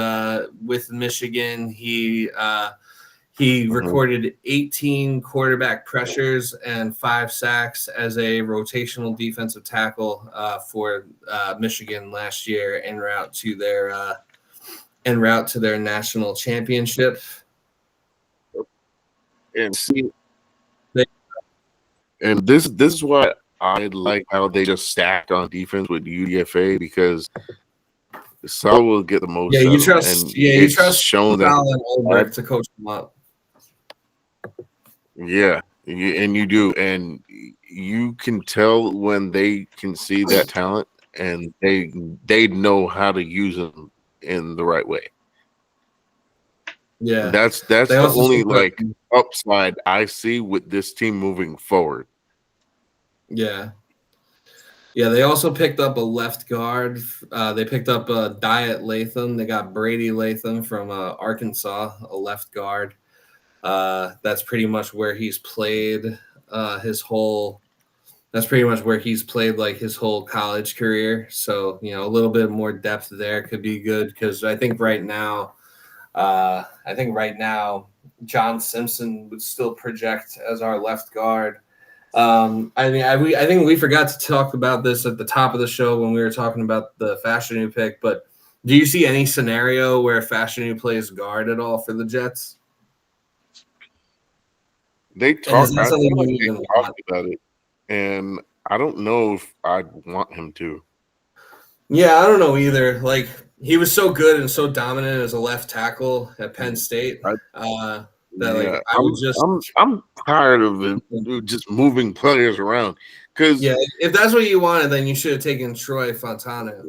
with Michigan, he recorded 18 quarterback pressures and 5 sacks as a rotational defensive tackle for Michigan last year en route to their national championship. And see, They- and this is why I like how they just stacked on defense with UDFA, because Sal will get the most. Yeah, out you of them, trust. and Yeah, you it's trust shown that. Sal and Olberg to coach them up. Yeah, and you do, and you can tell when they can see that talent, and they know how to use them in the right way. Yeah, That's They the also only support- like upside I see with this team moving forward. Yeah. Yeah, they also picked up a left guard. They picked up Diet Latham. They got Brady Latham from Arkansas, a left guard. That's pretty much where he's played his whole. That's pretty much where he's played like his whole college career. So a little bit more depth there could be good, because I think right now, John Simpson would still project as our left guard. I think we forgot to talk about this at the top of the show when we were talking about the Fashanu pick, but do you see any scenario where Fashanu plays guard at all for the Jets? They And is talked that something you they even talked about it, and I don't know if I'd want him to. Yeah, I don't know either. Like, he was so good and so dominant as a left tackle at Penn State. I'm tired of it, just moving players around. Because if that's what you wanted, then you should have taken Troy Fontana.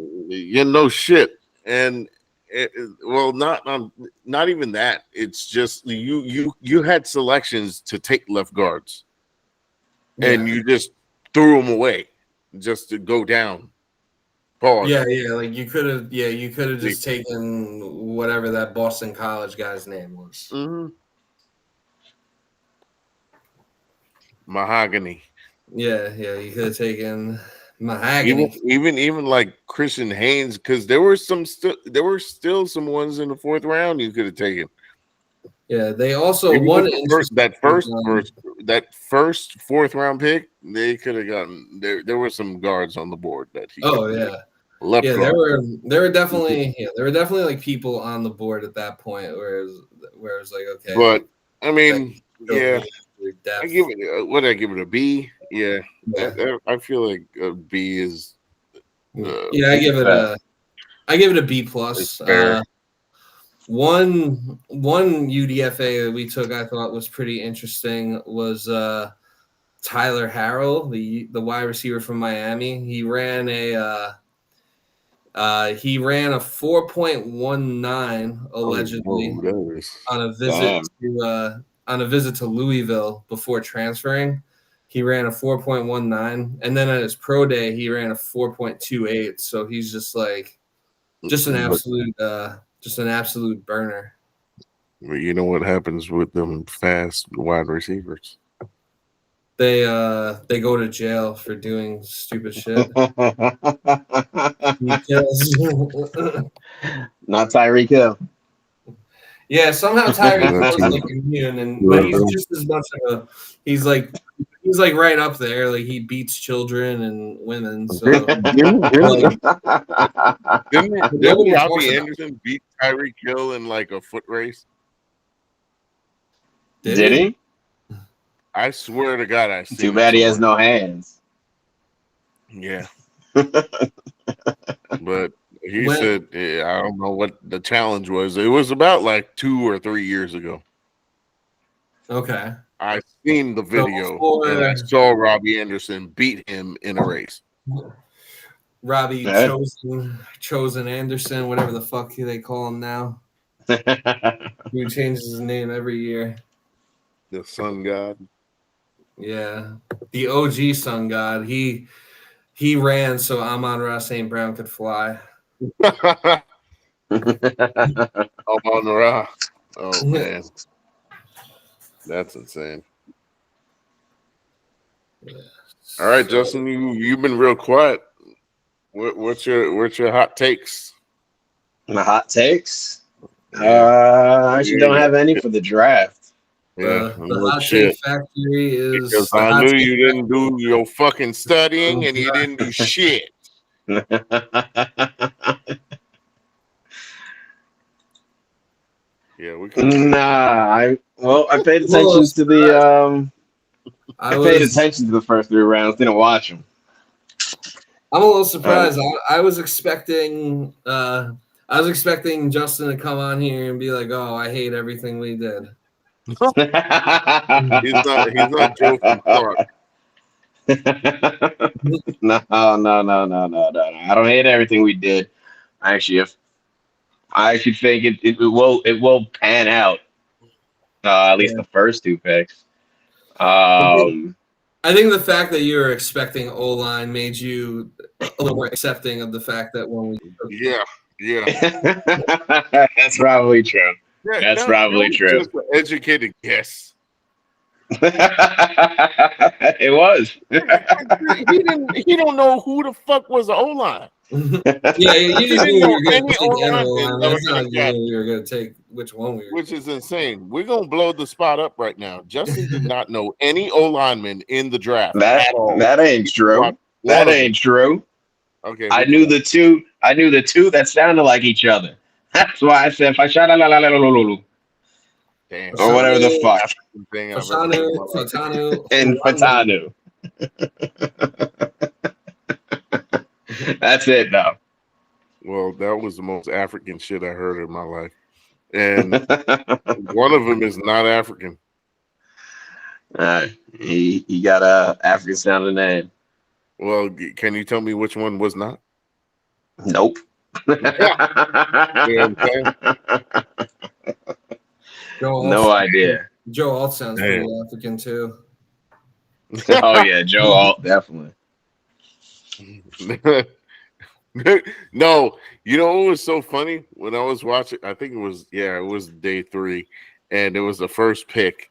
Shit. And not even that. It's just you had selections to take left guards, and you just threw them away just to go down. Pause. Yeah. Like you could have just taken whatever that Boston College guy's name was. Mm-hmm. Mahogany. Yeah, you could have taken Mahogany. Even like Christian Haynes, because there were still some ones in the 4th round you could have taken. Yeah, they also Even won that first 4th round pick. They could have gotten there. Were some guards on the board that he. Left guard. There were definitely like people on the board at that point where it was like, okay. But I mean, I give it. What did I give it, a B? Yeah. I feel like a B is. I give it a B plus. One UDFA that we took I thought was pretty interesting was Tyler Harrell, the wide receiver from Miami. He ran a 4.19 allegedly on a visit to Louisville before transferring. He ran a 4.19, and then at his pro day he ran a 4.28. So he's just an absolute burner. You know what happens with them fast wide receivers? They go to jail for doing stupid shit. Not Tyreek Hill. Yeah, somehow Tyreek Hill's like immune, but he's just as much of a he's like right up there. Like he beats children and women. So didn't Robbie Anderson beat Tyreek Hill in like a foot race? Did he? I swear to God, I see. Too bad he has no hands. Yeah. But he said, I don't know what the challenge was. It was about like 2 or 3 years ago. Okay. I seen the video and I saw Robbie Anderson beat him in a race. Robbie Chosen Anderson, whatever the fuck they call him now. Who changes his name every year. The Sun God. Yeah. The OG Sun God. He ran so Amon-Ra St. Brown could fly. Amon-Ra. Oh man. That's insane. All right, Justin, you've been real quiet. What's your hot takes? My hot takes. Yeah. I actually don't have any for the draft. Yeah, The no hot shit. take factory is Because the I hot knew take you didn't do your fucking studying and you Yeah. didn't do shit. Yeah, we can. I paid Well, attention to the I I paid was attention to the first 3 rounds, didn't watch them. I'm a little surprised. I was expecting Justin to come on here and be like, "Oh, I hate everything we did." He's not Joe from Clark. No. I don't hate everything we did. I actually think it will pan out. At least Yeah. the first 2 picks. I think the fact that you were expecting O-line made you a little more accepting of the fact that when we Yeah. That's probably true. Yeah, That's that probably was true. just an educated guess. It was. He don't know who the fuck was the O-line. Yeah, you just knew we were going to take O-line any and O-line. never It's not like you got- knew we were going to take which one we were. Which is insane. We're gonna blow the spot up right now. Justin did not know any O-linemen in the draft at all. That ain't true. That ain't true. Okay. I knew the two that sounded like each other. That's why I said Fashalalalalalulu. Damn. Or whatever the fuck. Thing I've ever heard in my life. Fatanu, And Fatanu. That's it though. Well, that was the most African shit I heard in my life. And one of them is not African. He got a African sounding name. Well, can you tell me which one was not? Nope. No idea. Joe Alt sounds pretty African too. Oh yeah, Joe Alt definitely. No, you know what was so funny when I was watching? I think it was day 3, and it was the first pick,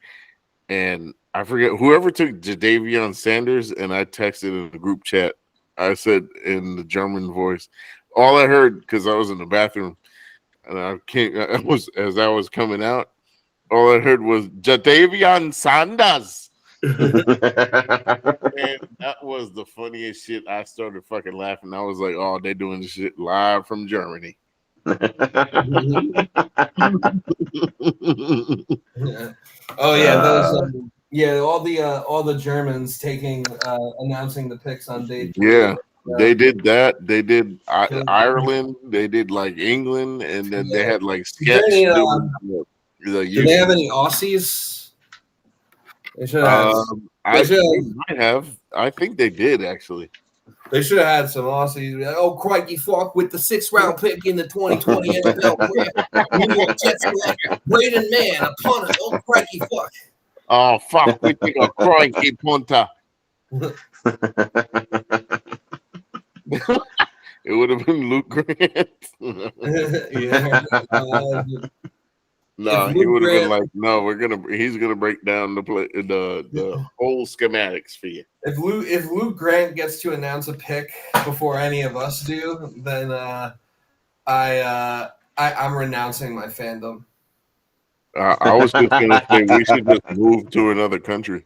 and I forget whoever took Jadavion Sanders, and I texted in the group chat. I said in the German voice, all I heard because I was in the bathroom, and I was coming out, all I heard was Jadavion Sanders. And that was the funniest shit. I started fucking laughing. I was like, "Oh, they're doing this shit live from Germany." Yeah. Oh yeah, all the Germans announcing the picks on day 3. Yeah, they did that. They did Ireland. They did like England, and then they had like sketch. Do they have any Aussies? They should have. They might have. I think they did actually. They should have had some Aussies. Like, oh, crikey, fuck, with the 6th round pick in the 2020 NFL draft. New York Jets select Braden Mann, a punter. Oh, crikey, fuck. Oh, fuck, we think a crikey punter. It would have been Luke Grant. Yeah. No, he would have been like, no, he's gonna break down the whole schematics for you. If Luke Grant gets to announce a pick before any of us do, then I'm renouncing my fandom. I was just gonna say we should just move to another country.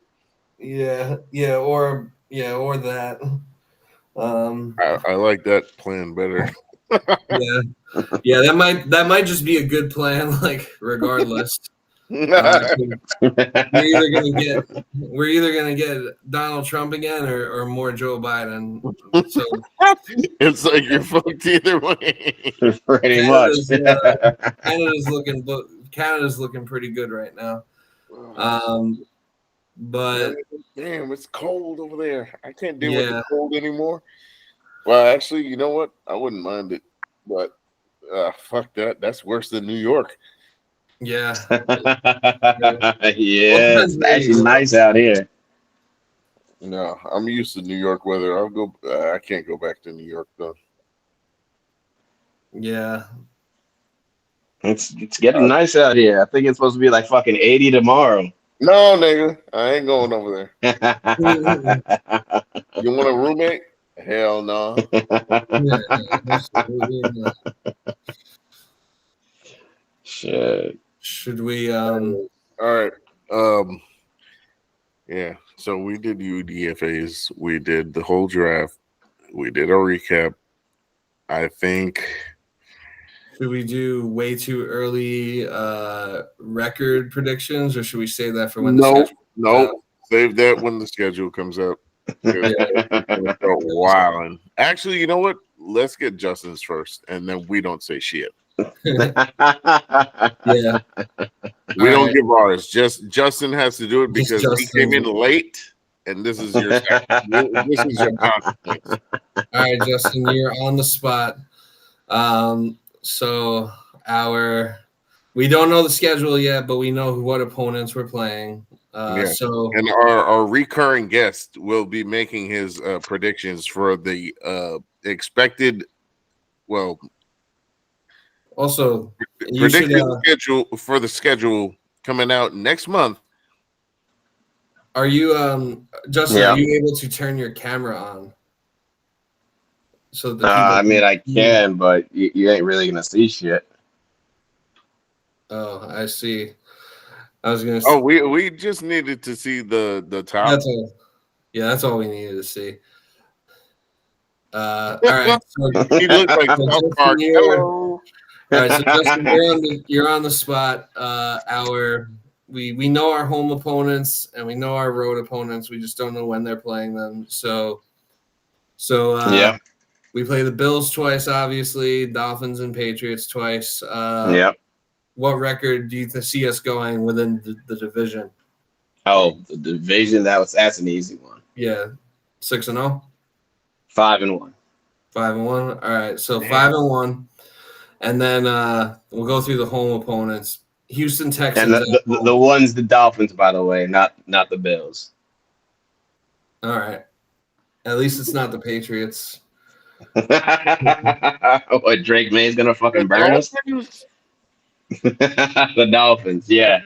Yeah, or that. I like that plan better. Yeah, that might just be a good plan. Like, regardless, we're either gonna get Donald Trump again or more Joe Biden. So it's like you're fucked either way. Pretty much. Canada's looking pretty good right now. But damn, it's cold over there. I can't deal with the cold anymore. Well, actually, you know what? I wouldn't mind it, but fuck that. That's worse than New York. Yeah. Yeah, it's actually nice out here. No, I'm used to New York weather. I can't go back to New York though. Yeah. It's getting nice out here. I think it's supposed to be like fucking 80 tomorrow. No, nigga, I ain't going over there. You want a roommate? Hell no. Yeah, absolutely not. Shit. Should we? All right. Yeah. So we did UDFAs. We did the whole draft. We did a recap. I think. Should we do way too early record predictions, or should we save that for when the schedule? No. Save that when the schedule comes out. Wow. Actually, you know what? Let's get Justin's first, and then we don't say shit. Yeah. We don't give ours. Just Justin has to do it Just because he Justin. came in late, and this is your this is your consequence. All right, Justin, you're on the spot. So we don't know the schedule yet, but we know what opponents we're playing. So and our recurring guest will be making his predictions for the expected. Well, also you predicted should schedule for the schedule coming out next month. Are you Justin? Yeah. Are you able to turn your camera on? So the I mean, I can, but you ain't really gonna see shit. Oh, I see. I was gonna. Oh, we just needed to see the top. That's all. Yeah, that's all we needed to see. All right. So, He looks like so South Justin, Park. Hello. all right, so Justin, you're on the spot. We know our home opponents and we know our road opponents. We just don't know when they're playing them. So Yeah. we play the Bills twice, obviously, Dolphins and Patriots twice. Yeah. What record do you see us going within the division? Oh, the division, that's an easy one. Yeah, 6-0, 5-1. 5-1. All right, so 5-1, and then we'll go through the home opponents. Houston Texans. And the one's the Dolphins, by the way, not the Bills. All right. At least it's not the Patriots. What, Drake May's gonna fucking burn us? The Dolphins, yeah.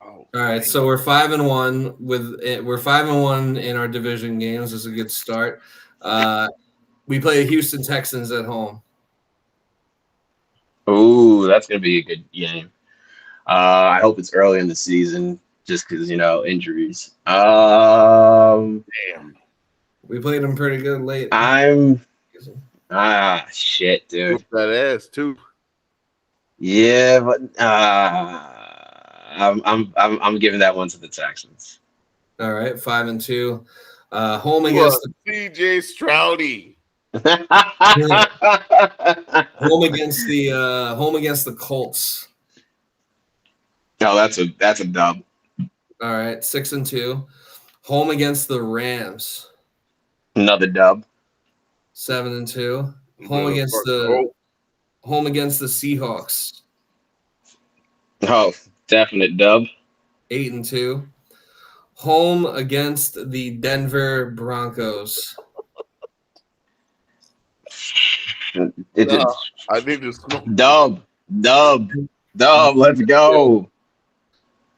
All right, so we're 5-1 we're 5-1 in our division games. This is a good start. We play the Houston Texans at home. Ooh, that's gonna be a good game. I hope it's early in the season, just because injuries. Damn. We played them pretty good late. Shit, dude. Whoop that ass too. Yeah, but I'm giving that one to the Texans. All right, 5-2. Home against CJ Stroudy. home against the Colts. No, that's a dub. All right, 6-2. Home against the Rams. Another dub. 7-2. Home against the Seahawks. Oh, definite dub. 8-2. Home against the Denver Broncos. I need to smoke. Dub. Let's go.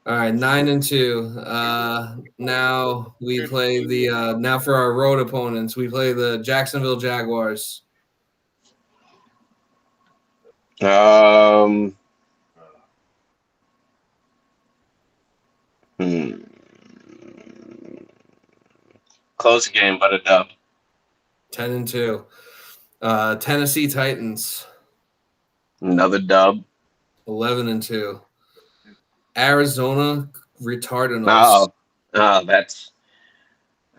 All right, 9-2. Now we play now for our road opponents, we play the Jacksonville Jaguars. Close game, but a dub. 10-2. Tennessee Titans. Another dub. 11-2. Arizona Retardinals. That's.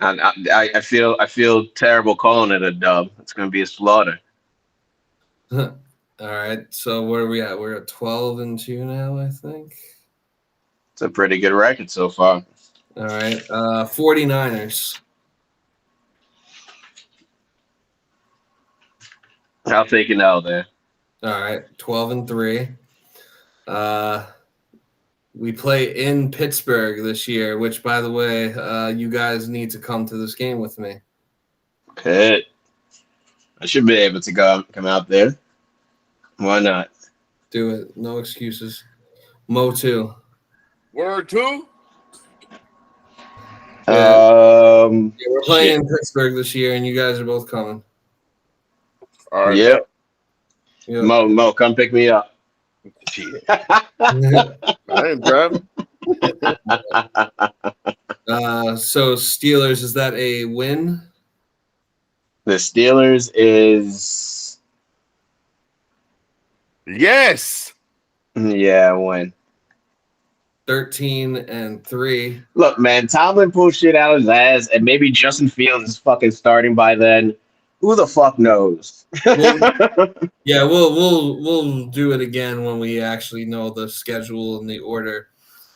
I feel terrible calling it a dub. It's going to be a slaughter. All right, so where are we at? We're at 12-2 now, I think. It's a pretty good record so far. All right, 49ers. I'll take an L there. All right, 12-3. We play in Pittsburgh this year, which, by the way, you guys need to come to this game with me. Good. I should be able to come out there. Why not? Do it. No excuses. Mo 2. Word 2? Yeah, we're Shit. playing in Pittsburgh this year, and you guys are both coming. All right. Yep. Yeah. Mo, come pick me up. Shit. I ain't driving. So Steelers, is that a win? The Steelers is Yes. win. 13-3. Look, man, Tomlin pulled shit out of his ass, and maybe Justin Fields is fucking starting by then. Who the fuck knows? Yeah, we'll do it again when we actually know the schedule and the order.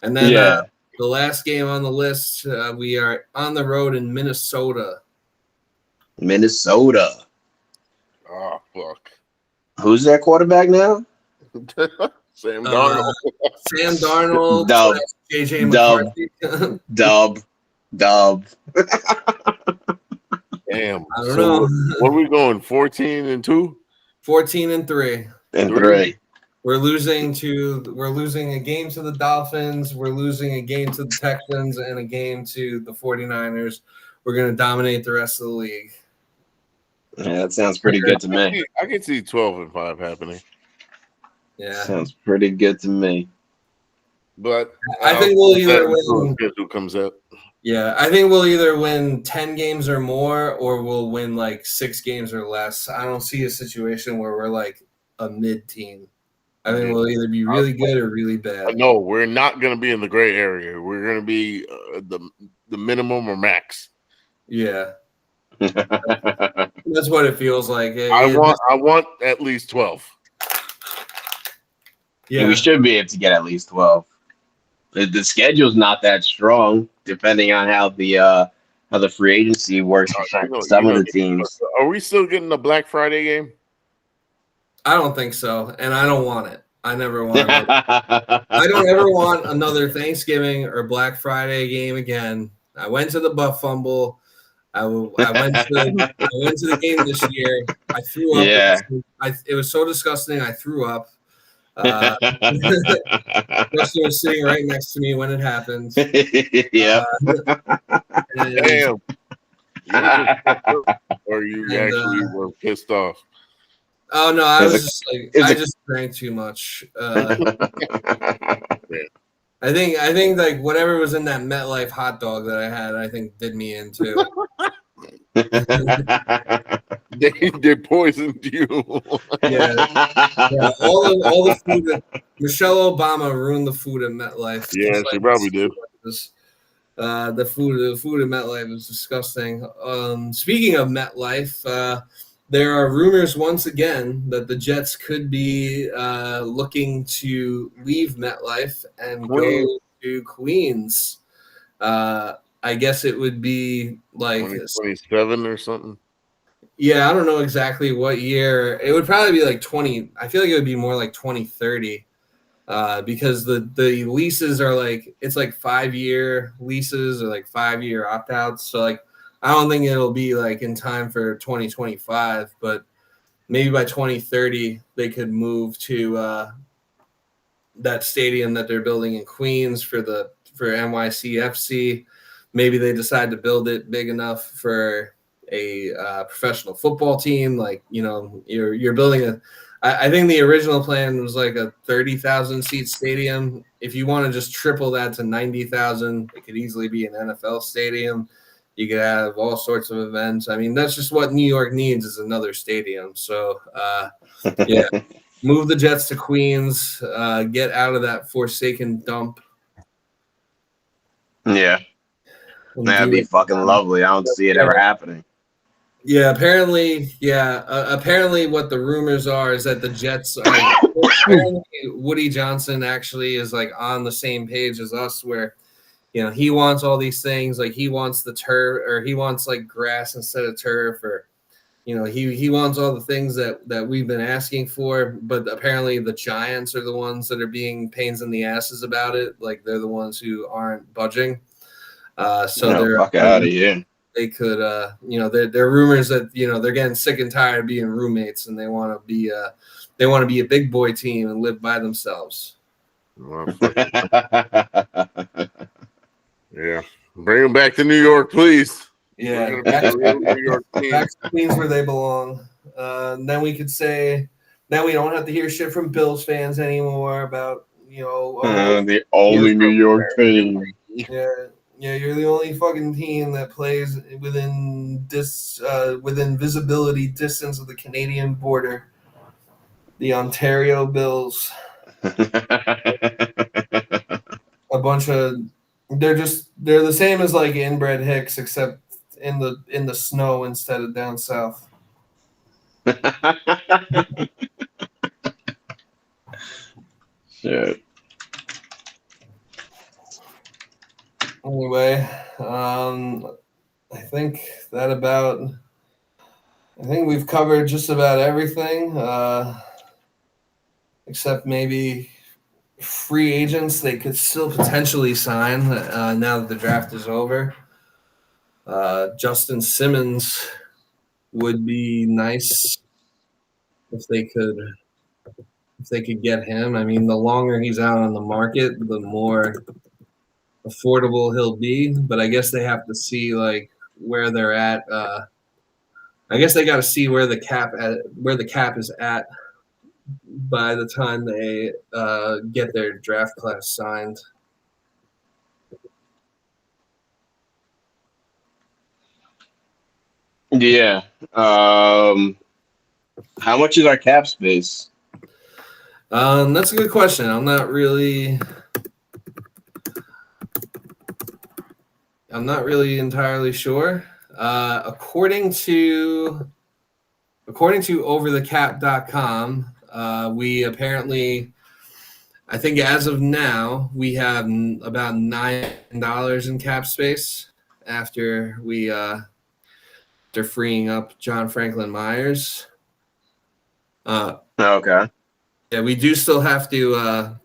And then Yeah. the last game on the list, we are on the road in Minnesota. Minnesota. Oh fuck. Who's their quarterback now? Sam Darnold. Sam Darnold, Dub. JJ Dub. McCarthy. Dub. Damn. I don't know. What are we going? 14-2? 14-3. And 3. We're losing a game to the Dolphins. We're losing a game to the Texans and a game to the 49ers. We're going to dominate the rest of the league. Yeah, that sounds pretty good to me. I can see 12-5 happening. Yeah. Sounds pretty good to me. But I think we'll either win. Who comes up? Yeah, I think we'll either win 10 games or more, or we'll win like 6 games or less. I don't see a situation where we're like a mid-team. I think we'll either be really good or really bad. No, we're not going to be in the gray area. We're going to be the minimum or max. Yeah, that's what it feels like. I want at least 12. Yeah, We should be able to get at least 12. The schedule's not that strong, depending on how the free agency works for some of the teams. Are we still getting the Black Friday game? I don't think so, and I don't want it. I never want it. I don't ever want another Thanksgiving or Black Friday game again. I went to the Buff Fumble. I went to the game this year. I threw up. Yeah. It was so disgusting. I threw up. Justin was sitting right next to me when it happened. Yeah. Damn. Or you actually were pissed off? Oh no, I was just like I just drank too much. I think like whatever was in that MetLife hot dog that I had, I think did me in too. They poisoned you. Yeah, all the food. Michelle Obama ruined the food at MetLife. Yeah, she probably did. The food at MetLife is disgusting. Speaking of MetLife, there are rumors once again that the Jets could be looking to leave MetLife and go to Queens. I guess it would be like 2027 or something. Yeah, I don't know exactly what year. It would probably be like 20. I feel like it would be more like 2030 because the leases are like it's like 5-year leases or like 5-year opt-outs. So like I don't think it'll be like in time for 2025, but maybe by 2030 they could move to that stadium that they're building in Queens for NYCFC. Maybe they decide to build it big enough for a professional football team. Like, you know, you're building I think the original plan was like a 30,000 seat stadium. If you want to just triple that to 90,000, it could easily be an NFL stadium. You could have all sorts of events. I mean, that's just what New York needs is another stadium. So, yeah, move the Jets to Queens, get out of that forsaken dump. Yeah. That'd be fucking lovely. I don't see it ever happening. Yeah, apparently what the rumors are is that the Jets are apparently Woody Johnson actually is like on the same page as us where, you know, he wants all these things, like he wants the turf or he wants like grass instead of turf, or, you know, he wants all the things that we've been asking for, but apparently the Giants are the ones that are being pains in the asses about it. Like they're the ones who aren't budging. They're fuck out of here. They could, you know, there are rumors that, you know, they're getting sick and tired of being roommates and they want to be a big boy team and live by themselves. Yeah. Bring them back to New York, please. Yeah, We're gonna be a real New York team. back to Queens where they belong. Then we could say, then we don't have to hear shit from Bills fans anymore about, The only New York team. yeah, you're the only fucking team that plays within visibility distance of the Canadian border. The Ontario Bills. A bunch of they're the same as like inbred Hicks, except in the snow instead of down south. Shit. Anyway, I think we've covered just about everything, except maybe free agents they could still potentially sign now that the draft is over. Justin Simmons would be nice if they could get him. I mean, the longer he's out on the market, the more affordable he'll be. But I guess they have to see like where they're at. I guess they got to see where the cap is at by the time they get their draft class signed. Yeah. How much is our cap space? That's a good question. I'm not really entirely sure. According to overthecap.com, we apparently, I think as of now, we have about $9 in cap space after after freeing up John Franklin Myers. Okay. Yeah, we do still have to.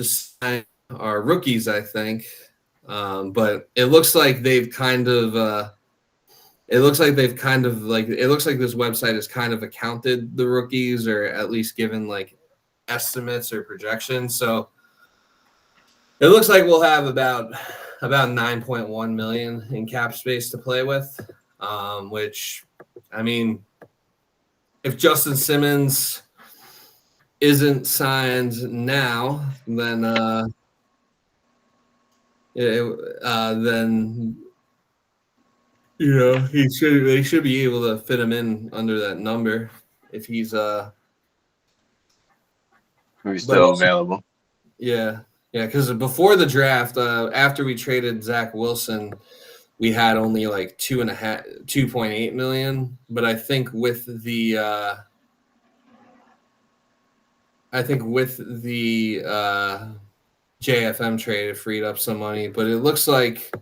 Sign our rookies, I think. But it looks like they've kind of. It looks like this website has kind of accounted the rookies, or at least given like estimates or projections. So it looks like we'll have about 9.1 million in cap space to play with, which, I mean, if Justin Simmons isn't signed now, then they should be able to fit him in under that number if he's still also available. Yeah, because before the draft, after we traded Zach Wilson, we had only like 2.8 million. But I think with the JFM trade, it freed up some money. But it looks like,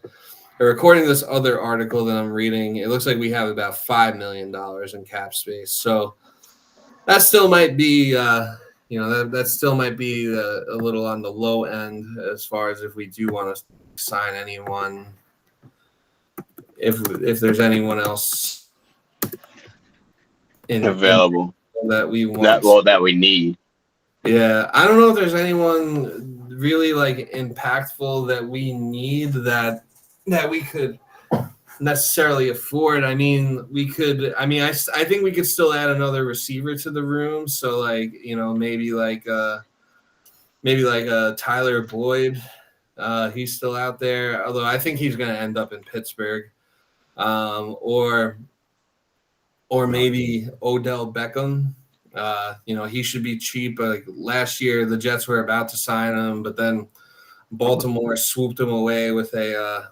or according to this other article that I'm reading, it looks like we have about $5 million in cap space. So that still might be. That still might be a little on the low end as far as if we do want to sign anyone, if there's anyone else available that we want. That we need. Yeah, I don't know if there's anyone really like impactful that we need that we could necessarily afford. I mean, I think we could still add another receiver to the room. So like, maybe like Tyler Boyd. He's still out there, although I think he's going to end up in Pittsburgh. Or maybe Odell Beckham. He should be cheap. Like last year, the Jets were about to sign him, but then Baltimore swooped him away with a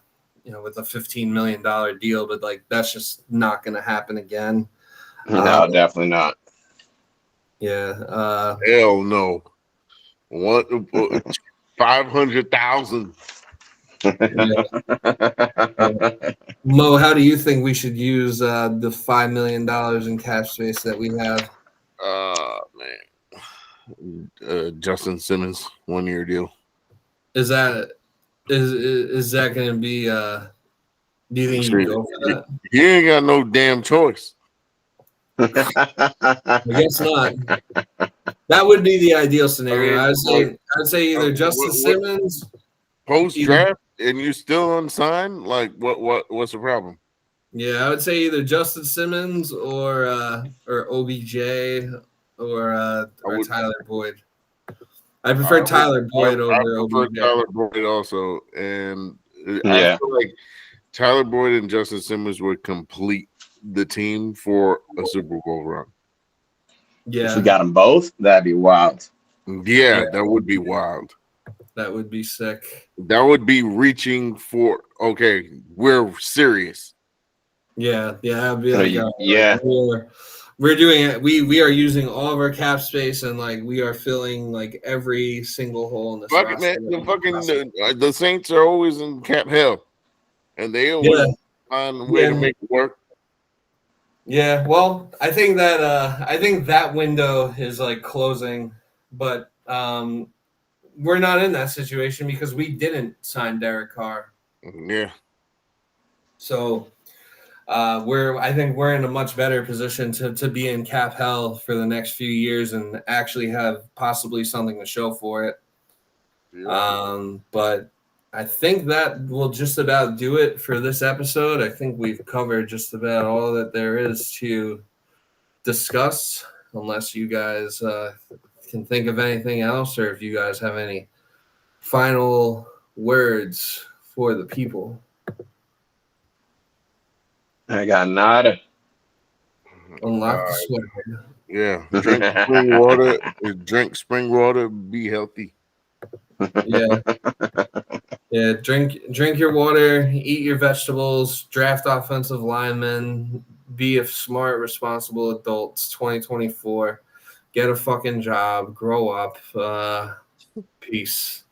$15 million deal, but like that's just not going to happen again. No, definitely not. Yeah. Hell no. What? 500,000. Mo, how do you think we should use the $5 million in cap space that we have? Man. Justin Simmons 1-year deal. Is that going to be? Do you think you can go for that? You ain't got no damn choice. I guess not. That would be the ideal scenario. I would say either Justin Simmons post draft. and you still unsigned? Like, what's the problem? Yeah, I would say either Justin Simmons or OBJ or would- Tyler Boyd. I prefer Tyler Boyd I over prefer OBJ. Tyler Boyd also, and I Yeah. feel like Tyler Boyd and Justin Simmons would complete the team for a Super Bowl run. If we Yeah, got them both, that'd be wild. Yeah, that would be wild. that would be sick. That would be reaching for. Okay, we're serious. Yeah, it'd be So like, yeah. we're doing it. We are using all of our cap space and like we are filling like every single hole in this Fuck it, roster. man. The Saints are always in cap hell, and they always find a way to make it work. Yeah, well, I think that window is like closing, but we're not in that situation because we didn't sign Derek Carr. Yeah. So I think we're in a much better position to be in cap hell for the next few years and actually have possibly something to show for it. But I think that will just about do it for this episode. I think we've covered just about all that there is to discuss, unless you guys can think of anything else or if you guys have any final words for the people. I got nada. Unlock the sweater. Yeah. Drink spring water. Drink spring water. Be healthy. Yeah. Drink your water. Eat your vegetables. Draft offensive linemen. Be a smart, responsible adults. 2024. Get a fucking job. Grow up. Peace.